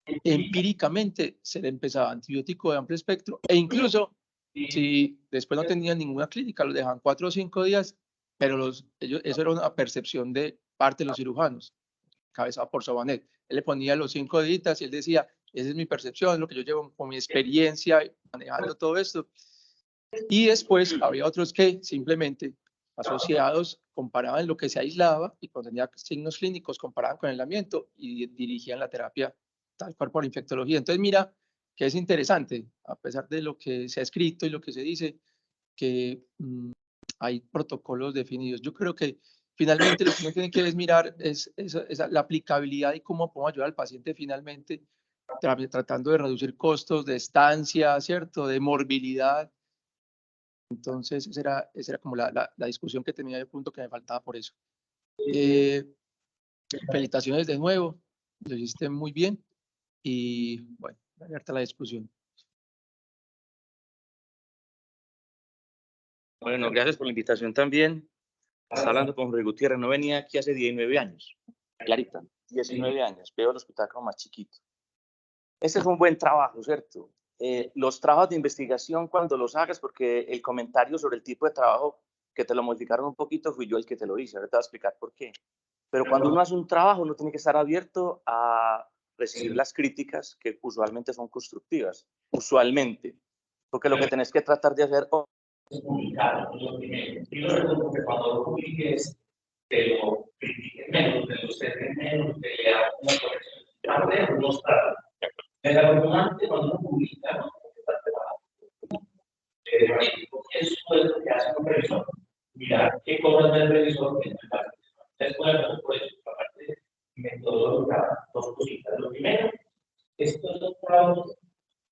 empíricamente se le empezaba antibiótico de amplio espectro e incluso si después no tenían ninguna clínica, los dejaban 4 o 5 días, pero eso era una percepción de parte de los cirujanos, cabezado por Sobanet. Él le ponía los 5 días y él decía, esa es mi percepción, lo que yo llevo con mi experiencia manejando todo esto. Y después había otros que simplemente asociados comparaban lo que se aislaba y cuando tenía signos clínicos comparaban con el aislamiento y dirigían la terapia tal cual por infectología. Entonces mira que es interesante, a pesar de lo que se ha escrito y lo que se dice, que hay protocolos definidos. Yo creo que finalmente lo que uno tiene que es mirar es la aplicabilidad y cómo podemos ayudar al paciente finalmente tratando de reducir costos de estancia, ¿cierto? De morbilidad. Entonces, esa era como la discusión que tenía de punto que me faltaba por eso. Felicitaciones de nuevo, lo hiciste muy bien y bueno, abierta la discusión. Bueno, gracias por la invitación también. Está hablando con Jorge Gutiérrez, no venía aquí hace 19 años. Clarita, 19 años, veo el hospital como más chiquito. Este es un buen trabajo, ¿cierto? Los trabajos de investigación, cuando los hagas, porque el comentario sobre el tipo de trabajo que te lo modificaron un poquito, fui yo el que te lo hice, ahora te voy a explicar por qué. Pero cuando uno hace un trabajo, uno tiene que estar abierto a recibir las críticas que usualmente son constructivas, usualmente, porque lo que tenés que tratar de hacer es publicar. Y lo segundo, que cuando lo publiques, te lo critiquen menos, te lo ceden menos, te le hagan una corrección. Ya podemos mostrar. Es abrumante cuando uno publica, no está preparado. Eso es lo que hace un revisor. Mira, qué cosas del revisor que no están. Después, por eso, aparte metodológica, dos cositas. Lo primero, estos dos trabajos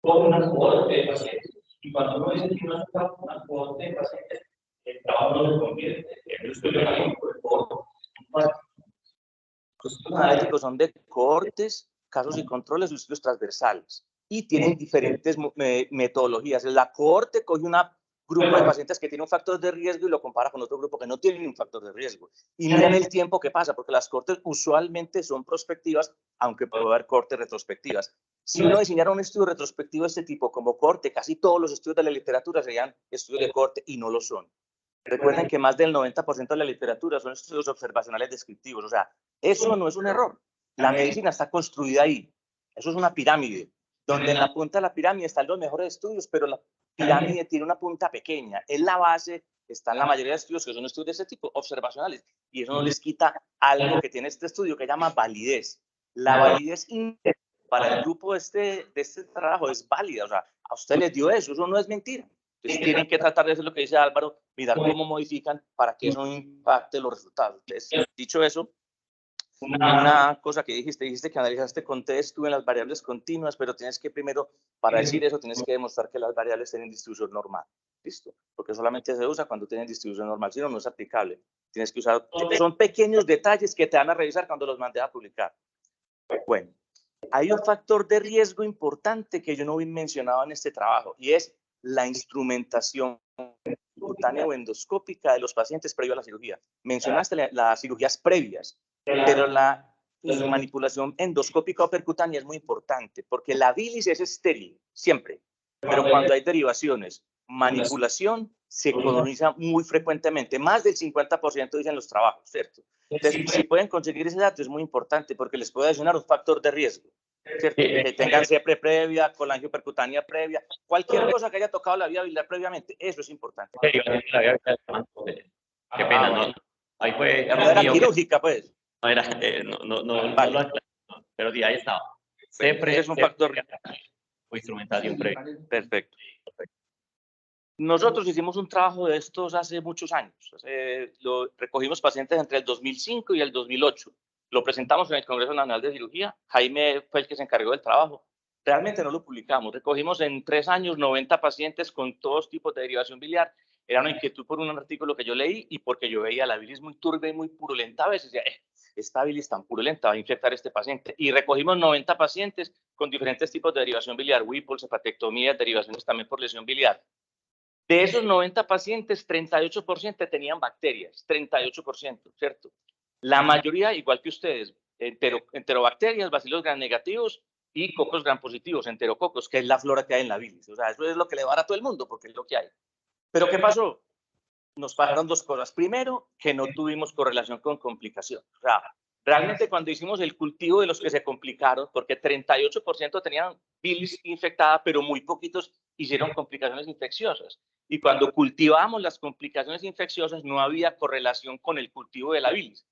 con una cohorte de pacientes. Y cuando uno dice que no es una cohorte de pacientes, el trabajo no se convierte en un estudio académico de cohorte. Los estudios analíticos son de cohortes, casos y controles y estudios transversales. Y tienen diferentes metodologías. La cohorte coge un grupo de pacientes que tiene un factor de riesgo y lo compara con otro grupo que no tiene un factor de riesgo. Y miren el tiempo que pasa, porque las cohortes usualmente son prospectivas, aunque puede haber cohortes retrospectivas. Si uno diseñara un estudio retrospectivo de este tipo como cohorte, casi todos los estudios de la literatura serían estudios de cohorte y no lo son. Recuerden que más del 90% de la literatura son estudios observacionales descriptivos. O sea, eso no es un error. La medicina está construida ahí. Eso es una pirámide, donde en la punta de la pirámide están los mejores estudios, pero la pirámide tiene una punta pequeña. En la base están la mayoría de estudios que son estudios de ese tipo, observacionales. Y eso no les quita algo que tiene este estudio que llama validez. La validez para el grupo de este trabajo es válida. O sea, a usted les dio eso no es mentira. Entonces tienen que tratar de hacer lo que dice Álvaro, mirar cómo modifican para que eso no impacte los resultados. Entonces, dicho eso, una cosa que dijiste que analizaste con TESTU en las variables continuas, pero tienes que primero, para decir eso, tienes que demostrar que las variables tienen distribución normal. ¿Listo? Porque solamente se usa cuando tienen distribución normal, si no, no es aplicable. Tienes que usar, son pequeños detalles que te van a revisar cuando los mandes a publicar. Bueno, hay un factor de riesgo importante que yo no he mencionado en este trabajo y es la instrumentación cutánea o endoscópica de los pacientes previo a la cirugía. Mencionaste las cirugías previas, pero la manipulación endoscópica o percutánea es muy importante porque la bilis es estéril, siempre. Pero cuando hay derivaciones, manipulación se coloniza muy frecuentemente, más del 50% dicen los trabajos, ¿cierto? Entonces, si pueden conseguir ese dato es muy importante porque les puede adicionar un factor de riesgo. ¿Cierto? Que tengan CEPRE previa, colangiopercutánea previa, cualquier cosa que haya tocado la vía biliar previamente, eso es importante. Qué pena, ¿no? Ahí fue. No era quirúrgica, pues. No era, no vale. Lo aclaré, pero sí, ahí estaba. CEPRE es un factor. O instrumentación previa. Perfecto. Nosotros hicimos un trabajo de estos hace muchos años. Recogimos pacientes entre el 2005 y el 2008. Lo presentamos en el Congreso Nacional de Cirugía. Jaime fue el que se encargó del trabajo. Realmente no lo publicamos. Recogimos en 3 años 90 pacientes con todos tipos de derivación biliar. Era una inquietud por un artículo que yo leí y porque yo veía la bilis muy turbia y muy purulenta a veces. Decía, esta bilis tan purulenta va a infectar a este paciente. Y recogimos 90 pacientes con diferentes tipos de derivación biliar, Whipple, hepatectomía, derivaciones también por lesión biliar. De esos 90 pacientes, 38% tenían bacterias, 38%, ¿cierto? La mayoría, igual que ustedes, enterobacterias, bacilos gram negativos y cocos gram positivos, enterococos, que es la flora que hay en la bilis. O sea, eso es lo que le va a dar a todo el mundo, porque es lo que hay. Pero ¿qué pasó? Nos pasaron dos cosas. Primero, que no tuvimos correlación con complicación. O sea, realmente cuando hicimos el cultivo de los que se complicaron, porque 38% tenían bilis infectada, pero muy poquitos hicieron complicaciones infecciosas. Y cuando cultivamos las complicaciones infecciosas, no había correlación con el cultivo de la bilis.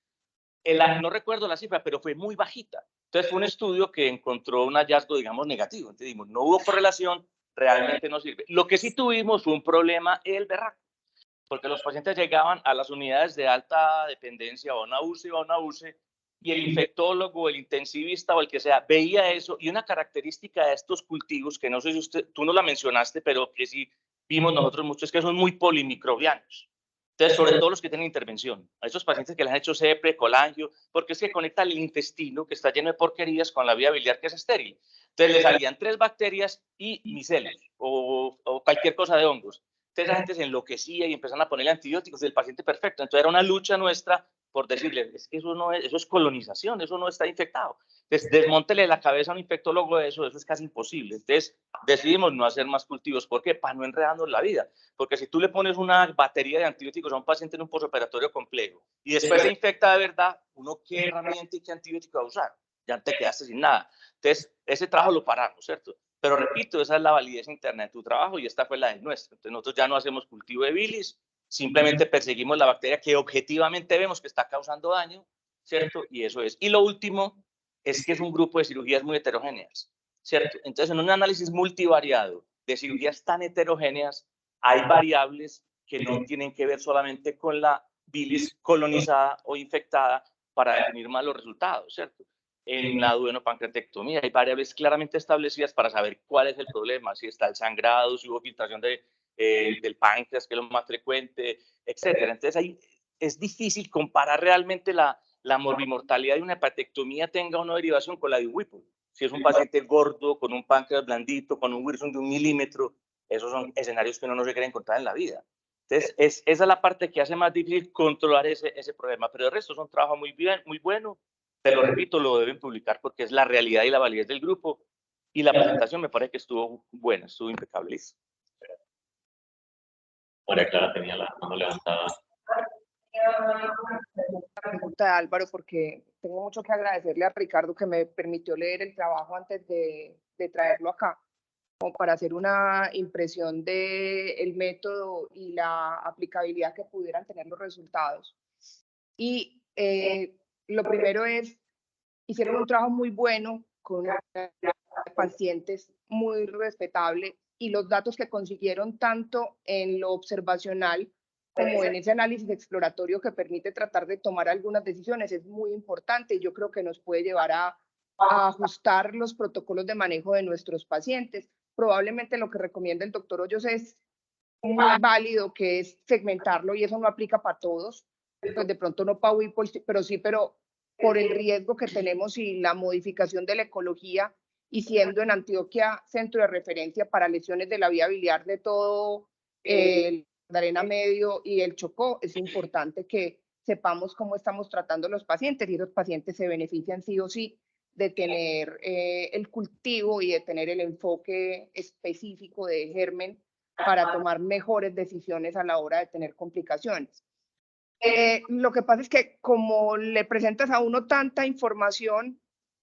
No recuerdo la cifra, pero fue muy bajita. Entonces fue un estudio que encontró un hallazgo, digamos, negativo. Entonces dijimos, no hubo correlación, realmente no sirve. Lo que sí tuvimos fue un problema, el berraco, porque los pacientes llegaban a las unidades de alta dependencia o a una UCI o a una UCI, y el infectólogo, el intensivista o el que sea, veía eso. Y una característica de estos cultivos, que no sé si tú no la mencionaste, pero que sí vimos nosotros mucho, es que son muy polimicrobianos. Entonces, sobre todo los que tienen intervención, a esos pacientes que les han hecho CEPRE, colangio, porque es que conecta el intestino, que está lleno de porquerías, con la vía biliar, que es estéril. Entonces, les salían 3 bacterias y micelos, o cualquier cosa de hongos. Entonces, la gente se enloquecía y empezaron a ponerle antibióticos del paciente perfecto. Entonces, era una lucha nuestra por decirle, es que eso es colonización, eso no está infectado. Entonces, desmóntele la cabeza a un infectólogo de eso es casi imposible. Entonces, decidimos no hacer más cultivos. ¿Por qué? Para no enredarnos la vida. Porque si tú le pones una batería de antibióticos a un paciente en un postoperatorio complejo y después se infecta de verdad, uno qué herramienta y qué antibiótico va a usar. Ya te quedaste sin nada. Entonces, ese trabajo lo paramos, ¿cierto? Pero repito, esa es la validez interna de tu trabajo y esta fue la del nuestro. Entonces, nosotros ya no hacemos cultivo de bilis, simplemente perseguimos la bacteria que objetivamente vemos que está causando daño, ¿cierto? Y eso es. Y lo último es que es un grupo de cirugías muy heterogéneas, ¿cierto? Entonces, en un análisis multivariado de cirugías tan heterogéneas, hay variables que no tienen que ver solamente con la bilis colonizada o infectada para definir más los resultados, ¿cierto? En la duodenopancreatectomía hay variables claramente establecidas para saber cuál es el problema, si está el sangrado, si hubo filtración del páncreas, que es lo más frecuente, etcétera. Entonces, ahí es difícil comparar realmente la morbimortalidad de una hepatectomía tenga o no derivación con la de un Whipple. Si es un paciente gordo, con un páncreas blandito, con un Wilson de 1 milímetro, esos son escenarios que uno no se quiere encontrar en la vida. Entonces, esa es la parte que hace más difícil controlar ese problema. Pero el resto es un trabajo muy bueno. Te lo repito, lo deben publicar porque es la realidad y la validez del grupo. Y la presentación me parece que estuvo buena, estuvo impecable. María Clara tenía la mano levantada. Pregunta de Álvaro, porque tengo mucho que agradecerle a Ricardo que me permitió leer el trabajo antes de traerlo acá, como para hacer una impresión del método y la aplicabilidad que pudieran tener los resultados. Y lo primero es, hicieron un trabajo muy bueno con pacientes muy respetable, y los datos que consiguieron tanto en lo observacional como en ese análisis exploratorio que permite tratar de tomar algunas decisiones es muy importante, y yo creo que nos puede llevar a ajustar los protocolos de manejo de nuestros pacientes. Probablemente lo que recomienda el doctor Hoyos es muy válido, que es segmentarlo, y eso no aplica para todos, pues de pronto no para Whipple, pero por el riesgo que tenemos y la modificación de la ecología, y siendo en Antioquia centro de referencia para lesiones de la vía biliar de todo el Magdalena Medio y el Chocó, es importante que sepamos cómo estamos tratando a los pacientes, y los pacientes se benefician sí o sí de tener el cultivo y de tener el enfoque específico de germen para tomar mejores decisiones a la hora de tener complicaciones. Lo que pasa es que como le presentas a uno tanta información,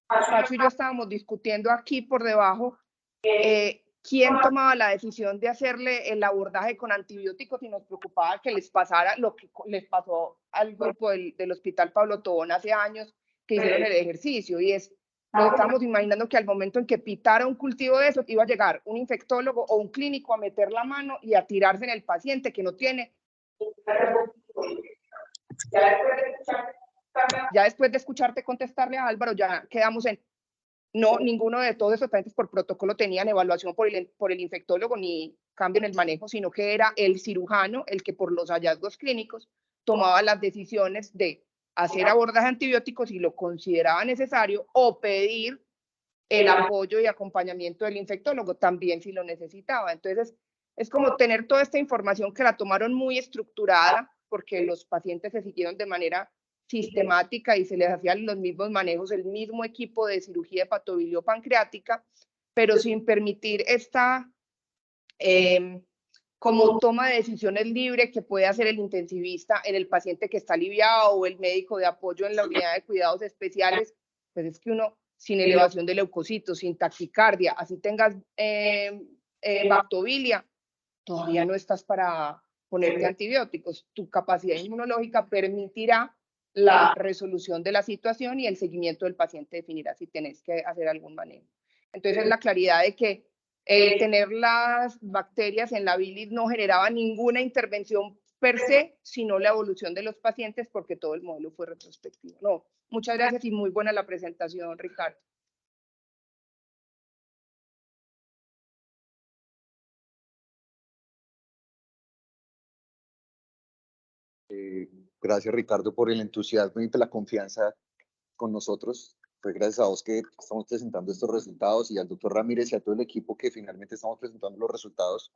Pacho y yo estábamos discutiendo aquí por debajo quién tomaba la decisión de hacerle el abordaje con antibióticos, y nos preocupaba que les pasara lo que les pasó al grupo del Hospital Pablo Tobón hace años, que hicieron el ejercicio, y es, nos estábamos imaginando que al momento en que pitara un cultivo de eso, iba a llegar un infectólogo o un clínico a meter la mano y a tirarse en el paciente que no tiene. Ya después de escucharte contestarle a Álvaro, ya quedamos en no, ninguno de todos esos pacientes por protocolo tenían evaluación por el infectólogo ni cambio en el manejo, sino que era el cirujano el que por los hallazgos clínicos tomaba las decisiones de hacer abordaje antibióticos si lo consideraba necesario, o pedir el apoyo y acompañamiento del infectólogo también si lo necesitaba. Entonces, es como tener toda esta información que la tomaron muy estructurada, porque los pacientes se siguieron de manera sistemática y se les hacían los mismos manejos, el mismo equipo de cirugía hepatobiliopancreática, pero sin permitir esta como toma de decisiones libre que puede hacer el intensivista en el paciente que está aliviado o el médico de apoyo en la unidad de cuidados especiales. Pues es que uno, sin elevación de leucocitos, sin taquicardia, así tengas bactobilia, todavía no estás para ponerte antibióticos. Tu capacidad inmunológica permitirá la resolución de la situación y el seguimiento del paciente definirá si tenés que hacer algún manejo. Entonces, la claridad de que tener las bacterias en la bilis no generaba ninguna intervención per se, sino la evolución de los pacientes, porque todo el modelo fue retrospectivo. No, muchas gracias y muy buena la presentación, Ricardo. Gracias, Ricardo, por el entusiasmo y por la confianza con nosotros. Fue gracias a vos que estamos presentando estos resultados y al doctor Ramírez y a todo el equipo que finalmente estamos presentando los resultados.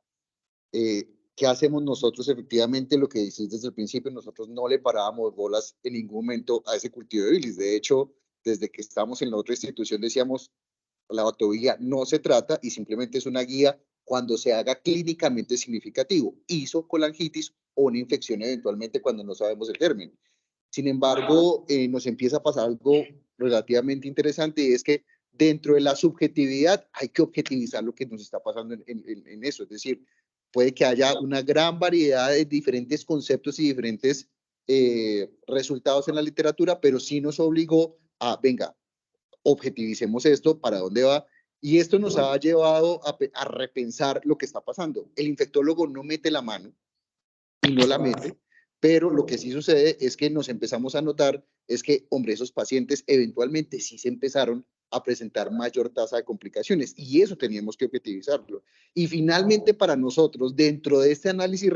¿Qué hacemos nosotros? Efectivamente, lo que decís desde el principio, nosotros no le parábamos bolas en ningún momento a ese cultivo de bilis. De hecho, desde que estamos en la otra institución decíamos, la bactobilia no se trata y simplemente es una guía cuando se haga clínicamente significativo, isocolangitis o una infección eventualmente cuando no sabemos el germen. Sin embargo, nos empieza a pasar algo relativamente interesante y es que dentro de la subjetividad hay que objetivizar lo que nos está pasando en eso. Es decir, puede que haya una gran variedad de diferentes conceptos y diferentes resultados en la literatura, pero sí nos obligó a, venga, objetivicemos esto, para dónde va. Y esto nos ha llevado a repensar lo que está pasando. El infectólogo no mete la mano y no la mete, pero lo que sí sucede es que nos empezamos a notar es que, hombre, esos pacientes eventualmente sí se empezaron a presentar mayor tasa de complicaciones y eso teníamos que objetivizarlo. Y finalmente para nosotros, dentro de este análisis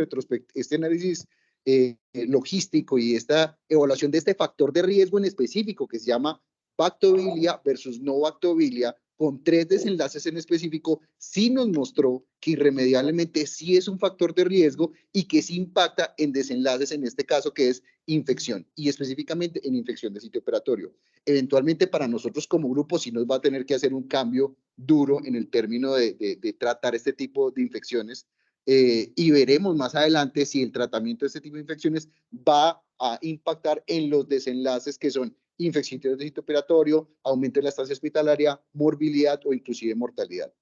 logístico y esta evaluación de este factor de riesgo en específico que se llama bactobilia versus no bactobilia, con 3 desenlaces en específico, sí nos mostró que irremediablemente sí es un factor de riesgo y que sí impacta en desenlaces, en este caso que es infección, y específicamente en infección de sitio operatorio. Eventualmente para nosotros como grupo sí nos va a tener que hacer un cambio duro en el término de tratar este tipo de infecciones, y veremos más adelante si el tratamiento de este tipo de infecciones va a impactar en los desenlaces que son infección de sitio operatorio, aumento de la estancia hospitalaria, morbilidad o inclusive mortalidad.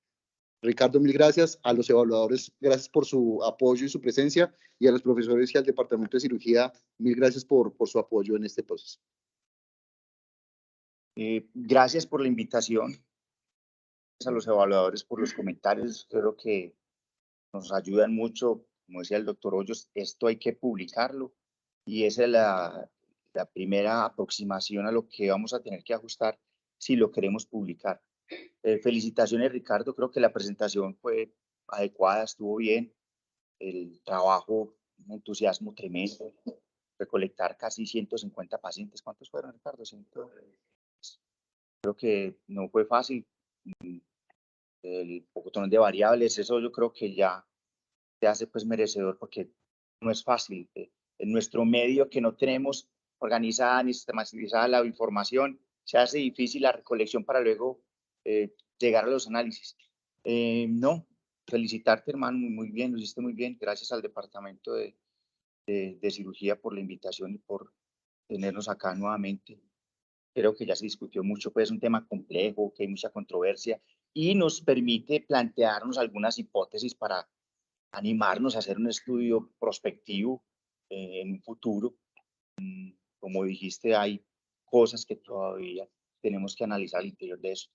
Ricardo, mil gracias. A los evaluadores, gracias por su apoyo y su presencia, y a los profesores y al departamento de cirugía, mil gracias por su apoyo en este proceso. Gracias por la invitación. Gracias a los evaluadores por los comentarios. Creo que nos ayudan mucho. Como decía el doctor Hoyos, esto hay que publicarlo y esa es la primera aproximación a lo que vamos a tener que ajustar si lo queremos publicar. Felicitaciones, Ricardo. Creo que la presentación fue adecuada, estuvo bien. El trabajo, un entusiasmo tremendo. Recolectar casi 150 pacientes. ¿Cuántos fueron, Ricardo? Creo que no fue fácil. El pocotón de variables, eso yo creo que ya se hace pues merecedor porque no es fácil. En nuestro medio que no tenemos organizada ni sistematizada la información, se hace difícil la recolección para luego llegar a los análisis. No, felicitarte, hermano, muy bien, lo hiciste muy bien. Gracias al departamento de cirugía por la invitación y por tenernos acá nuevamente. Creo que ya se discutió mucho, pues es un tema complejo, que hay mucha controversia y nos permite plantearnos algunas hipótesis para animarnos a hacer un estudio prospectivo en un futuro. Como dijiste, hay cosas que todavía tenemos que analizar al interior de eso.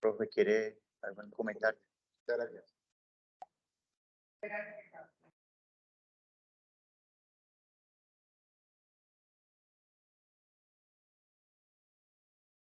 ¿Profe, quiere algún comentario? Muchas gracias.